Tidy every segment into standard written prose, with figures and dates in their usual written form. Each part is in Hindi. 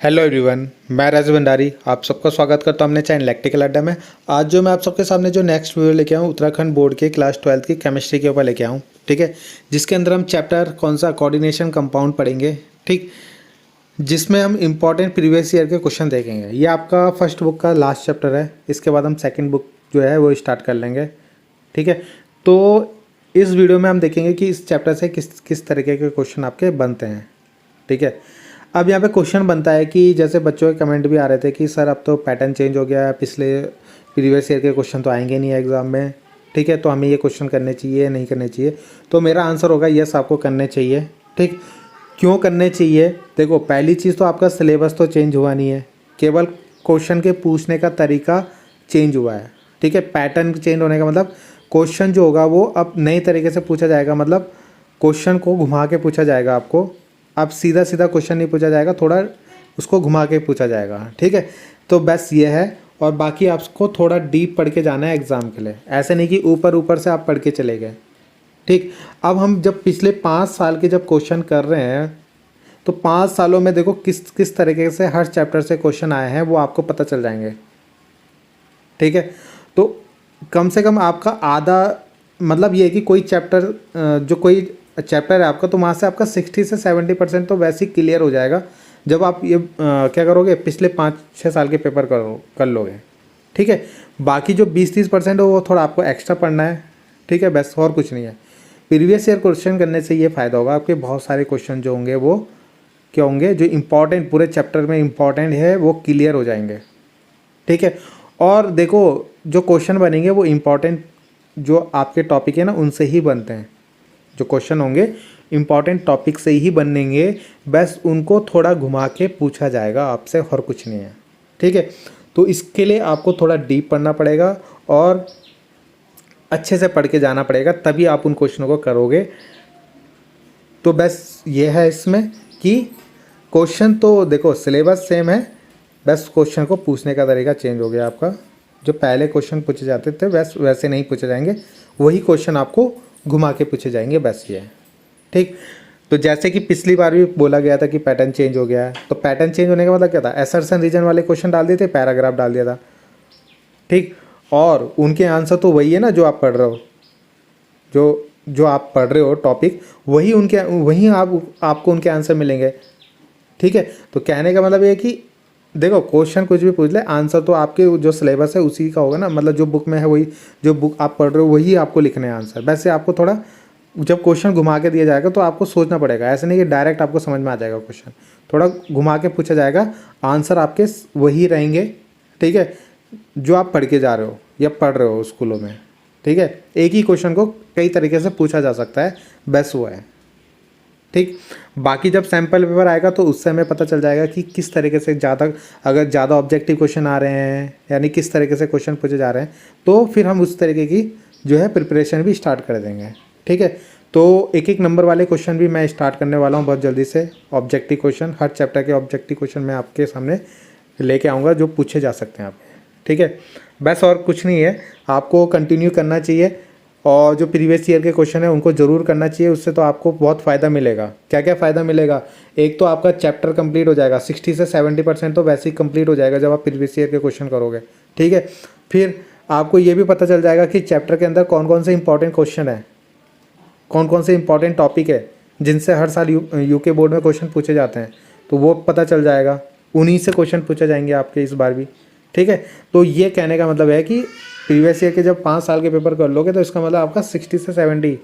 हेलो एवरीवन, मैं राज भंडारी आप सबका स्वागत करता हूं अपने चैनल इलेक्ट्रिकल अड्डा में। आज जो मैं आप सबके सामने जो नेक्स्ट वीडियो लेके आऊँ उत्तराखंड बोर्ड के क्लास 12th की केमिस्ट्री के ऊपर लेके आऊँ। ठीक है, जिसके अंदर हम चैप्टर कौन सा कोऑर्डिनेशन कंपाउंड पढ़ेंगे। ठीक, जिसमें हम इंपॉर्टेंट प्रीवियस ईयर के क्वेश्चन देखेंगे। ये आपका फर्स्ट बुक का लास्ट चैप्टर है। इसके बाद हम सेकेंड बुक जो है वो स्टार्ट कर लेंगे। ठीक है, तो इस वीडियो में हम देखेंगे कि इस चैप्टर से किस किस तरीके के क्वेश्चन आपके बनते हैं। ठीक है, अब यहाँ पे क्वेश्चन बनता है कि जैसे बच्चों के कमेंट भी आ रहे थे कि सर अब तो पैटर्न चेंज हो गया है, पिछले प्रीवियस ईयर के क्वेश्चन तो आएंगे नहीं एग्ज़ाम में। ठीक है, तो हमें ये क्वेश्चन करने चाहिए नहीं करने चाहिए। तो मेरा आंसर होगा यस, आपको करने चाहिए। ठीक, क्यों करने चाहिए? देखो, पहली चीज़ तो आपका सिलेबस तो चेंज हुआ नहीं है, केवल क्वेश्चन के पूछने का तरीका चेंज हुआ है। ठीक है, पैटर्न चेंज होने का मतलब क्वेश्चन जो होगा वो अब नई तरीके से पूछा जाएगा। मतलब क्वेश्चन को घुमा के पूछा जाएगा आपको। अब सीधा सीधा क्वेश्चन नहीं पूछा जाएगा, थोड़ा उसको घुमा के पूछा जाएगा। ठीक है, तो बस ये है। और बाकी आपको थोड़ा डीप पढ़ के जाना है एग्ज़ाम के लिए, ऐसे नहीं कि ऊपर ऊपर से आप पढ़ के चले गए। ठीक, अब हम जब पिछले 5 साल के जब क्वेश्चन कर रहे हैं तो 5 सालों में देखो किस किस तरीके से हर चैप्टर से क्वेश्चन आए हैं वो आपको पता चल जाएंगे। ठीक है, तो कम से कम आपका आधा, मतलब ये है कि कोई चैप्टर जो कोई चैप्टर है आपका, तो वहाँ से आपका 60 से 70% तो वैसे ही क्लियर हो जाएगा जब आप ये क्या करोगे, पिछले 5-6 साल के पेपर कर लोगे। ठीक है, बाकी जो 20-30% है वो थोड़ा आपको एक्स्ट्रा पढ़ना है। ठीक है, बस और कुछ नहीं है। प्रीवियस ईयर क्वेश्चन करने से ये फ़ायदा होगा, आपके बहुत सारे क्वेश्चन जो होंगे वो क्या होंगे, जो इंपॉर्टेंट पूरे चैप्टर में इंपॉर्टेंट है वो क्लियर हो जाएंगे। ठीक है, और देखो जो क्वेश्चन बनेंगे वो इम्पॉर्टेंट जो आपके टॉपिक है ना उनसे ही बनते हैं। जो क्वेश्चन होंगे इम्पॉर्टेंट टॉपिक से ही बनेंगे, बस उनको थोड़ा घुमा के पूछा जाएगा आपसे, और कुछ नहीं है। ठीक है, तो इसके लिए आपको थोड़ा डीप पढ़ना पड़ेगा और अच्छे से पढ़ के जाना पड़ेगा, तभी आप उन क्वेश्चनों को करोगे। तो बस ये है इसमें कि क्वेश्चन तो देखो सिलेबस सेम है, बस क्वेश्चन को पूछने का तरीका चेंज हो गया आपका। जो पहले क्वेश्चन पूछे जाते थे वैसे नहीं पूछे जाएंगे, वही क्वेश्चन आपको घुमा के पूछे जाएंगे, बस ये है। ठीक, तो जैसे कि पिछली बार भी बोला गया था कि पैटर्न चेंज हो गया है, तो पैटर्न चेंज होने का मतलब क्या था, असर्शन रीजन वाले क्वेश्चन डाल दिए थे, पैराग्राफ डाल दिया था। ठीक, और उनके आंसर तो वही है ना जो आप पढ़ रहे हो, जो आप पढ़ रहे हो टॉपिक, वही आपको उनके आंसर मिलेंगे। ठीक है, तो कहने का मतलब ये है कि देखो क्वेश्चन कुछ भी पूछ ले, आंसर तो आपके जो सिलेबस है उसी का होगा ना। मतलब जो बुक में है वही, जो बुक आप पढ़ रहे हो वही आपको लिखने हैं आंसर। वैसे आपको थोड़ा जब क्वेश्चन घुमा के दिया जाएगा तो आपको सोचना पड़ेगा, ऐसे नहीं कि डायरेक्ट आपको समझ में आ जाएगा क्वेश्चन, थोड़ा घुमा के पूछा जाएगा, आंसर आपके वही रहेंगे। ठीक है, जो आप पढ़ के जा रहे हो या पढ़ रहे हो स्कूलों में। ठीक है, एक ही क्वेश्चन को कई तरीके से पूछा जा सकता है, बस वो है। ठीक, बाकी जब सैम्पल पेपर आएगा तो उससे हमें पता चल जाएगा कि किस तरीके से अगर ज़्यादा ऑब्जेक्टिव क्वेश्चन आ रहे हैं, यानी किस तरीके से क्वेश्चन पूछे जा रहे हैं, तो फिर हम उस तरीके की जो है प्रिपरेशन भी स्टार्ट कर देंगे। ठीक है, तो एक एक नंबर वाले क्वेश्चन भी मैं स्टार्ट करने वाला हूँ बहुत जल्दी से। ऑब्जेक्टिव क्वेश्चन, हर चैप्टर के ऑब्जेक्टिव क्वेश्चन मैं आपके सामने लेके आऊँगा जो पूछे जा सकते हैं आप। ठीक है, बस और कुछ नहीं है, आपको कंटिन्यू करना चाहिए और जो प्रीवियस ईयर के क्वेश्चन है उनको ज़रूर करना चाहिए। उससे तो आपको बहुत फ़ायदा मिलेगा। क्या क्या फ़ायदा मिलेगा, एक तो आपका चैप्टर कंप्लीट हो जाएगा, 60 से 70% तो वैसे ही कंप्लीट हो जाएगा जब आप प्रीवियस ईयर के क्वेश्चन करोगे। ठीक है, फिर आपको ये भी पता चल जाएगा कि चैप्टर के अंदर कौन कौन से इंपॉर्टेंट क्वेश्चन है, कौन कौन से इंपॉर्टेंट टॉपिक है जिनसे हर साल यूके बोर्ड में क्वेश्चन पूछे जाते हैं, तो वो पता चल जाएगा। उन्हीं से क्वेश्चन पूछे जाएंगे आपके इस बार भी। ठीक है, तो ये कहने का मतलब है कि प्रीवियस ईयर के जब 5 साल के पेपर कर लोगे तो इसका मतलब आपका 60 से 70,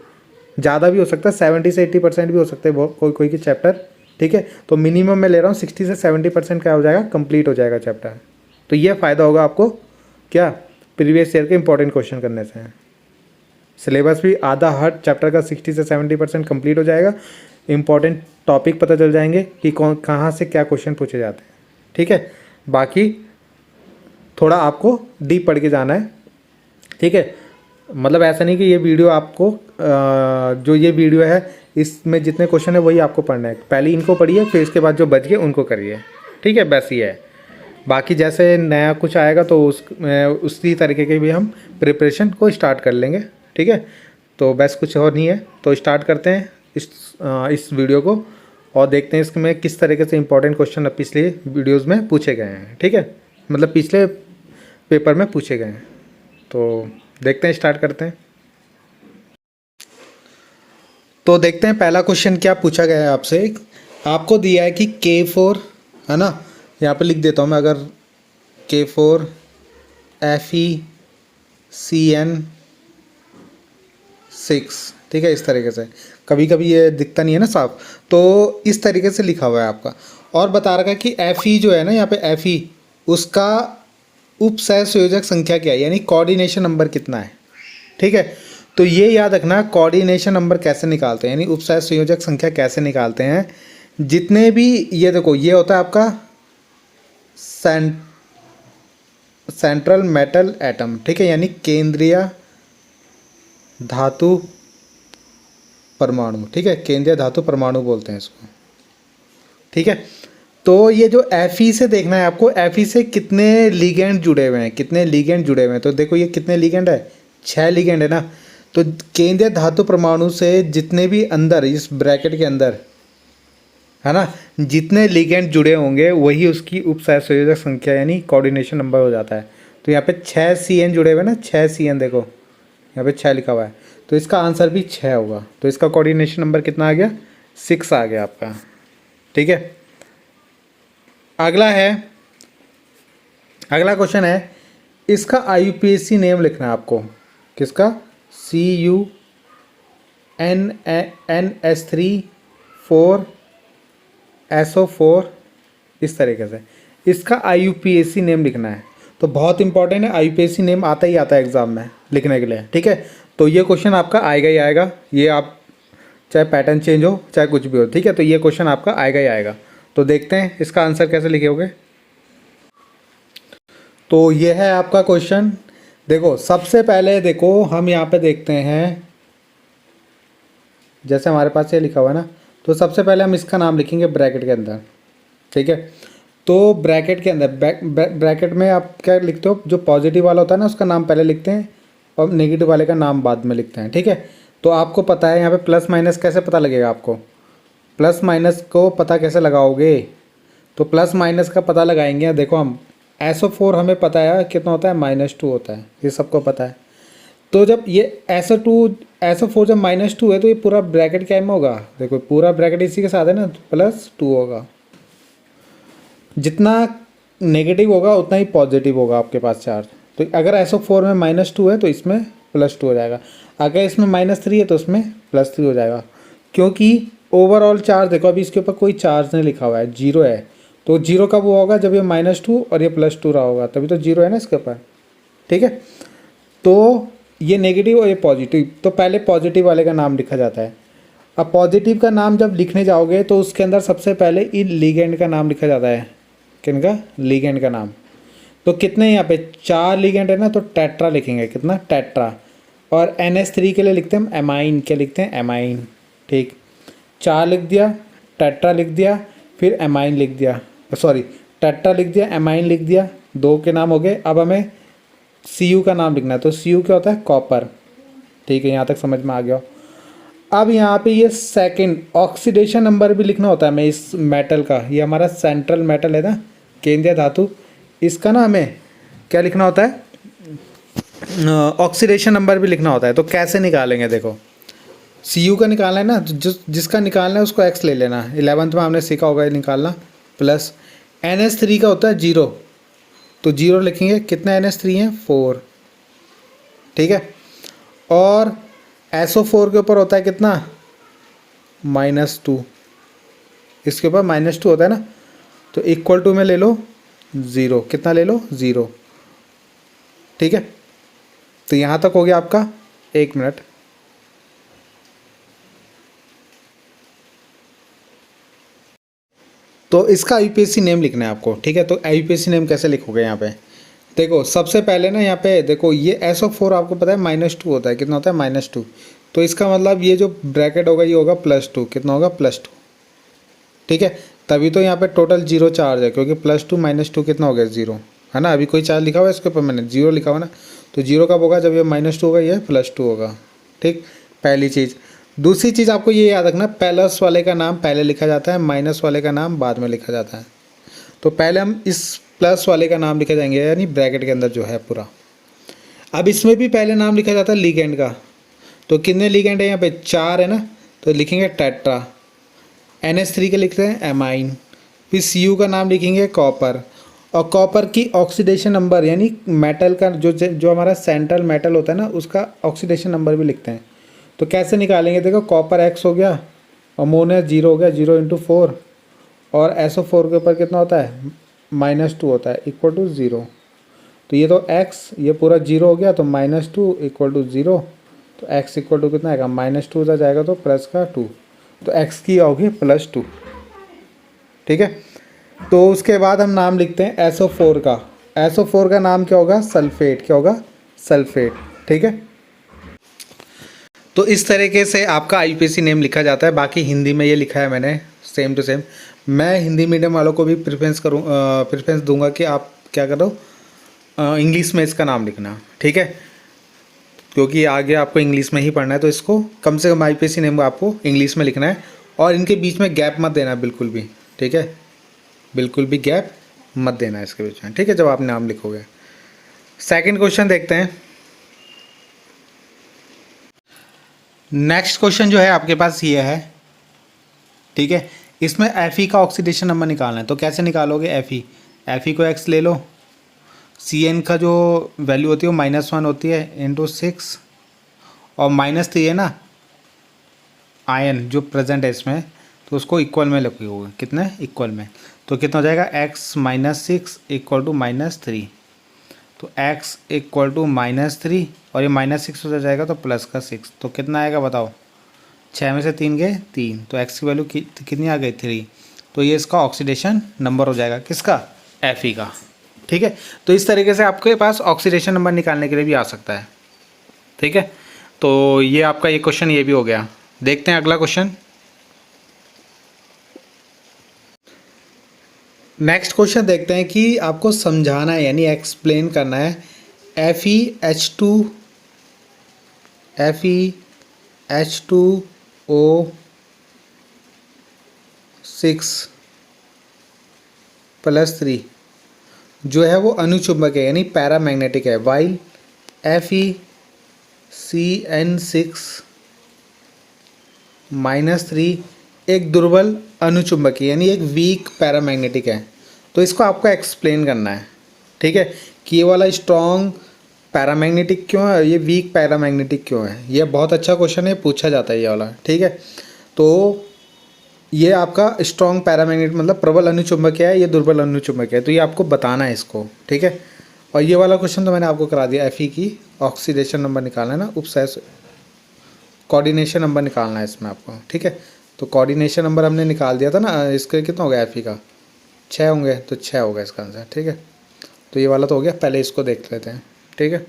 ज़्यादा भी हो सकता है, 70 से 80% भी हो सकते हैं कोई कोई के चैप्टर। ठीक है, तो मिनिमम मैं ले रहा हूँ 60 से 70% क्या हो जाएगा, कंप्लीट हो जाएगा चैप्टर। तो ये फ़ायदा होगा आपको क्या, प्रीवियस ईयर के इंपॉर्टेंट क्वेश्चन करने से। सिलेबस भी आधा हर चैप्टर का 60 से 70% कंप्लीट हो जाएगा, इंपॉर्टेंट टॉपिक पता चल जाएंगे कि कहाँ से क्या क्वेश्चन पूछे जाते हैं। ठीक है, बाकी थोड़ा आपको डीप पढ़ के जाना है। ठीक है, मतलब ऐसा नहीं कि ये वीडियो आपको जो ये वीडियो है इसमें जितने क्वेश्चन है वही आपको पढ़ना है, पहले इनको पढ़िए फिर इसके बाद जो बच गए उनको करिए। ठीक है, बस ये है। बाकी जैसे नया कुछ आएगा तो उसी तरीके के भी हम प्रिपरेशन को स्टार्ट कर लेंगे। ठीक है, तो बस कुछ और नहीं है, तो स्टार्ट करते हैं इस वीडियो को। और देखते हैं इसमें किस तरीके से इंपॉर्टेंट क्वेश्चन पिछले वीडियोज़ में पूछे गए हैं। ठीक है, मतलब पिछले पेपर में पूछे गए हैं। तो देखते हैं, स्टार्ट करते हैं। तो देखते हैं पहला क्वेश्चन क्या पूछा गया है आपसे। आपको दिया है कि K4 है ना, यहाँ पे लिख देता हूँ मैं, अगर K4 FeCN6, ठीक है, इस तरीके से। कभी कभी ये दिखता नहीं है ना साफ, तो इस तरीके से लिखा हुआ है आपका। और बता रखा है कि Fe जो है ना, यहाँ पे Fe उसका उपसह संयोजक संख्या क्या है, यानी कोऑर्डिनेशन नंबर कितना है। ठीक है, तो ये याद रखना कोऑर्डिनेशन नंबर कैसे निकालते हैं, यानी उपसह संयोजक संख्या कैसे निकालते हैं। जितने भी ये देखो, ये होता है आपका सेंट्रल मेटल एटम, ठीक है, यानी केंद्रीय धातु परमाणु। ठीक है, केंद्रीय धातु परमाणु बोलते हैं इसको। ठीक है, तो ये जो Fe से देखना है आपको, Fe से कितने लिगेंड जुड़े हुए हैं, कितने लिगेंड जुड़े हुए हैं। तो देखो ये कितने लिगेंड है, 6 लिगेंड है ना। तो केंद्रीय धातु परमाणु से जितने भी अंदर इस ब्रैकेट के अंदर है ना, जितने लिगेंड जुड़े होंगे वही उसकी उपसहसंयोजक संख्या यानी कोऑर्डिनेशन नंबर हो जाता है। तो यहाँ पे 6 CN जुड़े हुए ना, 6 CN देखो यहाँ पे 6 लिखा हुआ है, तो इसका आंसर भी 6 होगा। तो इसका कोऑर्डिनेशन नंबर कितना आ गया, 6 आ गया आपका। ठीक है, अगला क्वेश्चन है, इसका IUPAC नेम लिखना है आपको। किसका, CuNS3 4SO4, इस तरीके से इसका IUPAC नेम लिखना है। तो बहुत इंपॉर्टेंट है, IUPAC नेम आता ही आता है एग्जाम में लिखने के लिए। ठीक है, तो ये क्वेश्चन आपका आएगा ही आएगा, ये आप चाहे पैटर्न चेंज हो चाहे कुछ भी हो। ठीक है, तो ये क्वेश्चन आपका आएगा ही आएगा। तो देखते हैं इसका आंसर कैसे लिखोगे। तो ये है आपका क्वेश्चन। देखो सबसे पहले देखो हम यहाँ पे देखते हैं, जैसे हमारे पास ये लिखा हुआ है ना, तो सबसे पहले हम इसका नाम लिखेंगे ब्रैकेट के अंदर। ठीक है, तो ब्रैकेट के अंदर ब्रैकेट में आप क्या लिखते हो, जो पॉजिटिव वाला होता है ना उसका नाम पहले लिखते हैं और नेगेटिव वाले का नाम बाद में लिखते हैं। ठीक है, तो आपको पता है यहाँ पे प्लस माइनस कैसे पता लगेगा आपको, प्लस माइनस को पता कैसे लगाओगे। तो प्लस माइनस का पता लगाएंगे। देखो हम SO4 हमें पता है कितना होता है, -2 होता है, ये सबको पता है। तो जब ये SO4 जब -2 है तो ये पूरा ब्रैकेट क्या में होगा, देखो पूरा ब्रैकेट इसी के साथ है ना, +2 होगा। जितना नेगेटिव होगा उतना ही पॉजिटिव होगा आपके पास चार्ज। तो अगर SO4 में -2 है तो इसमें +2 हो जाएगा, अगर इसमें -3 है तो उसमें +3 हो जाएगा। क्योंकि ओवरऑल चार्ज देखो, अभी इसके ऊपर कोई चार्ज नहीं लिखा हुआ है, 0 है। तो 0 कब हुआ होगा, जब ये -2 और ये +2 रहा होगा, तभी तो 0 है ना इसके ऊपर। ठीक है, तो ये नेगेटिव और ये पॉजिटिव, तो पहले पॉजिटिव वाले का नाम लिखा जाता है। अब पॉजिटिव का नाम जब लिखने जाओगे तो उसके अंदर सबसे पहले इन लिगेंड का नाम लिखा जाता है। किनका, लिगेंड का नाम। तो कितने यहाँ पे 4 लिगेंड है ना, तो टेट्रा लिखेंगे, कितना, टेट्रा। और NH3 के लिए लिखते हैं हम एमाइन, क्या लिखते हैं, एमाइन। ठीक, 4 लिख दिया, टेट्रा लिख दिया, फिर एमाइन लिख दिया, सॉरी टेट्रा लिख दिया, एमाइन लिख दिया, 2 के नाम हो गए। अब हमें Cu का नाम लिखना है। तो Cu क्या होता है, कॉपर। ठीक है, यहाँ तक समझ में आ गया। अब यहाँ पे ये सेकंड ऑक्सीडेशन नंबर भी लिखना होता है हमें इस मेटल का। ये हमारा सेंट्रल मेटल है ना, केंद्रीय धातु, इसका ना हमें क्या लिखना होता है, ऑक्सीडेशन नंबर भी लिखना होता है। तो कैसे निकालेंगे, देखो Cu का निकालना है ना, जिसका निकालना है उसको X ले लेना। 11th में हमने सीखा होगा ये निकालना। प्लस NH3 का होता है 0, तो 0 लिखेंगे। कितना NH3 है, 4। ठीक है, और SO4 के ऊपर होता है कितना, -2, इसके ऊपर -2 होता है ना, तो इक्वल टू में ले लो 0। कितना ले लो, 0। ठीक है, तो यहाँ तक हो गया आपका। 1 मिनट, तो इसका IUPAC नेम लिखना है आपको। ठीक है, तो IUPAC नेम कैसे लिखोगे यहाँ पे, देखो सबसे पहले ना यहाँ पे देखो ये SO4 आपको पता है -2 होता है, कितना होता है, -2। तो इसका मतलब ये जो ब्रैकेट होगा ये होगा +2, कितना होगा, +2। ठीक है, तभी तो यहाँ पे टोटल 0 चार्ज है, क्योंकि +2 -2 कितना हो गया, 0 है ना। अभी कोई चार्ज लिखा हुआ है इसके ऊपर, मैंने 0 लिखा हुआ ना। तो 0 कब होगा, जब ये -2 होगा, ये +2 होगा। ठीक, पहली चीज़। दूसरी चीज़ आपको ये याद रखना, प्लस वाले का नाम पहले लिखा जाता है, माइनस वाले का नाम बाद में लिखा जाता है। तो पहले हम इस प्लस वाले का नाम लिखे जाएंगे, यानी ब्रैकेट के अंदर जो है पूरा। अब इसमें भी पहले नाम लिखा जाता है लिगेंड का। तो कितने लिगेंड है यहाँ पे, 4 है ना, तो लिखेंगे टेट्रा। NH3 के लिखते हैं एमाइन। फिर Cu का नाम लिखेंगे कॉपर, और कॉपर की ऑक्सीडेशन नंबर यानी मेटल का जो हमारा सेंट्रल मेटल होता है ना, उसका ऑक्सीडेशन नंबर भी लिखते हैं। तो कैसे निकालेंगे, देखो कॉपर X हो गया, अमोनिया 0 हो गया, 0 × 4, और SO4 के ऊपर कितना होता है, -2 होता है, इक्वल टू 0। तो ये तो x, ये पूरा 0 हो गया, तो -2 इक्वल टू 0। तो x इक्वल टू कितना आएगा, -2 उधर जाएगा तो प्लस का 2, तो x की होगी +2। ठीक है, तो उसके बाद हम नाम लिखते हैं SO4 का। SO4 का नाम क्या होगा, सल्फेट। क्या होगा, सल्फेट। ठीक है, तो इस तरीके से आपका IUPAC नेम लिखा जाता है। बाकी हिंदी में ये लिखा है मैंने सेम टू सेम। मैं हिंदी मीडियम वालों को भी प्रेफरेंस दूंगा कि आप क्या करो, इंग्लिश में इसका नाम लिखना। ठीक है, क्योंकि आगे आपको इंग्लिश में ही पढ़ना है, तो इसको कम से कम IUPAC नेम आपको इंग्लिश में लिखना है, और इनके बीच में गैप मत देना बिल्कुल भी। ठीक है, बिल्कुल भी गैप मत देना इसके बीच में। ठीक है, जब आप नाम लिखोगे। सेकंड क्वेश्चन देखते हैं। नेक्स्ट क्वेश्चन जो है आपके पास ये है। ठीक है, इसमें Fe का ऑक्सीडेशन नंबर निकालना है। तो कैसे निकालोगे, Fe को x ले लो, Cn का जो वैल्यू होती है वो -1 होती है इंटू 6, और -3 है ना आयन जो प्रेजेंट है इसमें, तो उसको इक्वल में लिखोगे। कितने, इक्वल में। तो कितना हो जाएगा, x - 6 इक्वल टू -3। तो x इक्वल टू -3, और ये -6 हो जाएगा तो प्लस का 6। तो कितना आएगा बताओ, 6 में से 3 गए 3, तो x की वैल्यू कितनी आ गई, 3। तो ये इसका ऑक्सीडेशन नंबर हो जाएगा, किसका, Fe का। ठीक है, तो इस तरीके से आपके पास ऑक्सीडेशन नंबर निकालने के लिए भी आ सकता है। ठीक है, तो ये आपका ये क्वेश्चन ये भी हो गया। देखते हैं अगला क्वेश्चन। नेक्स्ट क्वेश्चन देखते हैं कि आपको समझाना है यानी एक्सप्लेन करना है FeH2O6+3 जो है वो अनुचुंबक है यानी पैरामैग्नेटिक है, वाइल FeCN6-3 एक दुर्बल अनुचुंबक है यानी एक वीक पैरामैग्नेटिक है। तो इसको आपको एक्सप्लेन करना है। ठीक है, कि ये वाला स्ट्रॉन्ग पैरामैग्नेटिक क्यों है, ये वीक पैरामैग्नेटिक क्यों है। ये बहुत अच्छा क्वेश्चन है, पूछा जाता है ये वाला। ठीक है, तो ये आपका स्ट्रॉन्ग पैरामैग्नेटिक मतलब प्रबल अनुचुंबक है, ये दुर्बल अनुचुंबक है, तो ये आपको बताना है इसको। ठीक है, और ये वाला क्वेश्चन तो मैंने आपको करा दिया। Fe की ऑक्सीडेशन नंबर निकालना है ना, उपसैस कोऑर्डिनेशन नंबर निकालना है इसमें आपको। ठीक है, तो कोऑर्डिनेशन नंबर हमने निकाल दिया था ना, इसके कितना हो गया Fe का, 6 होंगे, तो 6 हो गया इसका आंसर। ठीक है, तो ये वाला तो हो गया, पहले इसको देख लेते हैं। ठीक है,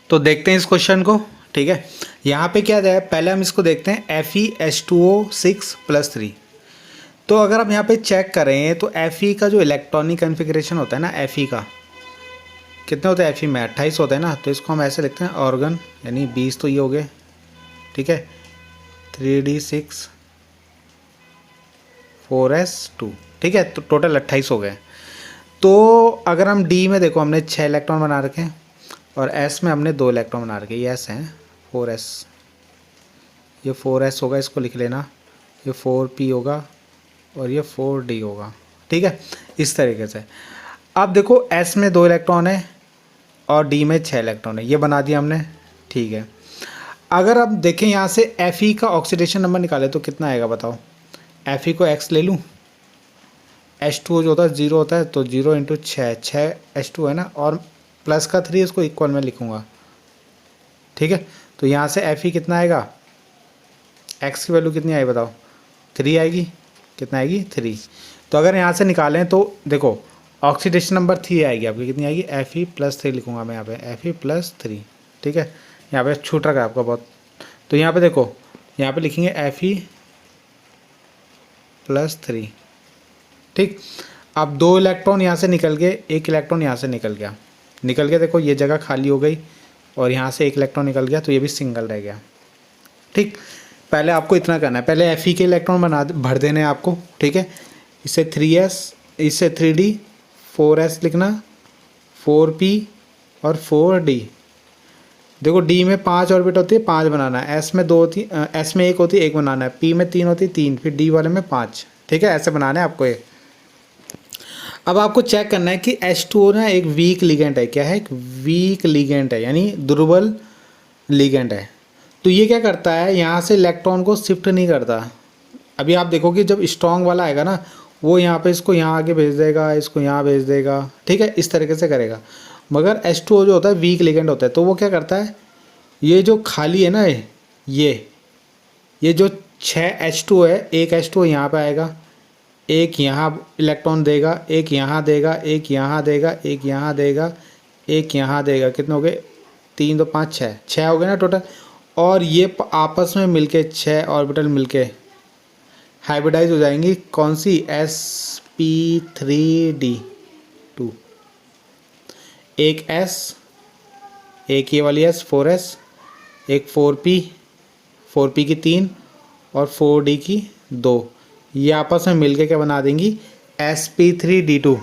तो देखते हैं इस क्वेश्चन को। ठीक है, यहाँ पे क्या है, पहले हम इसको देखते हैं FeH2O6+3। तो अगर आप यहाँ पे चेक करें तो Fe का जो इलेक्ट्रॉनिक कन्फिग्रेशन होता है ना, Fe का कितने होते हैं, Fe में 28 होते हैं ना, तो इसको हम ऐसे लिखते हैं ऑर्गन यानी 20 तो ये हो गए। ठीक है, 3d6 4s2। ठीक है, तो टोटल 28 हो गए। तो अगर हम D में देखो, हमने 6 इलेक्ट्रॉन बना रखे हैं, और S में हमने 2 इलेक्ट्रॉन बना रखे हैं। ये S हैं 4s, ये 4s होगा, इसको लिख लेना। ये 4p होगा, और ये 4d होगा। ठीक है, इस तरीके से। अब देखो S में 2 इलेक्ट्रॉन है और D में 6 इलेक्ट्रॉन है, ये बना दिया हमने। ठीक है, अगर अब देखें यहाँ से Fe का ऑक्सीडेशन नंबर निकाले तो कितना आएगा बताओ। Fe को x ले लूँ, H2O जो होता है 0 होता है, तो 0 × 6 H2 है ना, और प्लस का 3 इसको इक्वल में लिखूँगा। ठीक है, तो यहाँ से Fe कितना आएगा, x की वैल्यू कितनी आई बताओ, 3 आएगी। कितना आएगी, 3। तो अगर यहाँ से निकालें तो देखो ऑक्सीडेशन नंबर 3 आएगी आपकी, कितनी आएगी, Fe+3 लिखूँगा मैं यहाँ पे, Fe+3। ठीक है, यहाँ पे छूट रखा है आपका बहुत। तो यहाँ पे देखो, यहाँ पे लिखेंगे Fe+3। ठीक, अब 2 इलेक्ट्रॉन यहाँ से निकल गए, 1 इलेक्ट्रॉन यहाँ से निकल गया। देखो ये जगह खाली हो गई, और यहाँ से एक इलेक्ट्रॉन निकल गया तो ये भी सिंगल रह गया। ठीक, पहले आपको इतना करना है, पहले Fe के इलेक्ट्रॉन भर देने हैं आपको। ठीक है, इससे 3s, इससे 3d, 4s लिखना, 4p और 4d। देखो d में 5 ऑर्बिट होती है, 5 बनाना है, s में 2 होती, s में 1 होती है, 1 बनाना है, p में 3 होती है, 3, फिर d वाले में 5। ठीक है, ऐसे बनाना है आपको ये। अब आपको चेक करना है कि H2O ना एक वीक लिगेंड है। क्या है? एक वीक लिगेंड है, यानी दुर्बल लिगेंड है। तो ये क्या करता है, यहाँ से इलेक्ट्रॉन को शिफ्ट नहीं करता। अभी आप देखोगे जब स्ट्रॉन्ग वाला आएगा ना, वो यहाँ पे इसको यहाँ आगे भेज देगा, इसको यहाँ भेज देगा। ठीक है, इस तरीके से करेगा। मगर H2O जो होता है वीक लिगेंड होता है, तो वो क्या करता है, ये जो खाली है ना, ये जो 6 H2O है, एक H2O यहाँ पे आएगा, एक यहाँ इलेक्ट्रॉन देगा, एक यहाँ देगा, एक यहाँ देगा, एक यहाँ देगा, एक यहाँ देगा। कितने हो गए? 3 2 5 6, 6 हो गए ना टोटल। और ये आपस में मिलके 6 ऑर्बिटल मिलके हाइब्रिडाइज हो जाएंगी। कौन सी? sp3d2। एक s, एक ये वाली s 4s, एक 4p की 3 और 4d की 2, ये आपस में मिलके क्या बना देंगी? sp3d2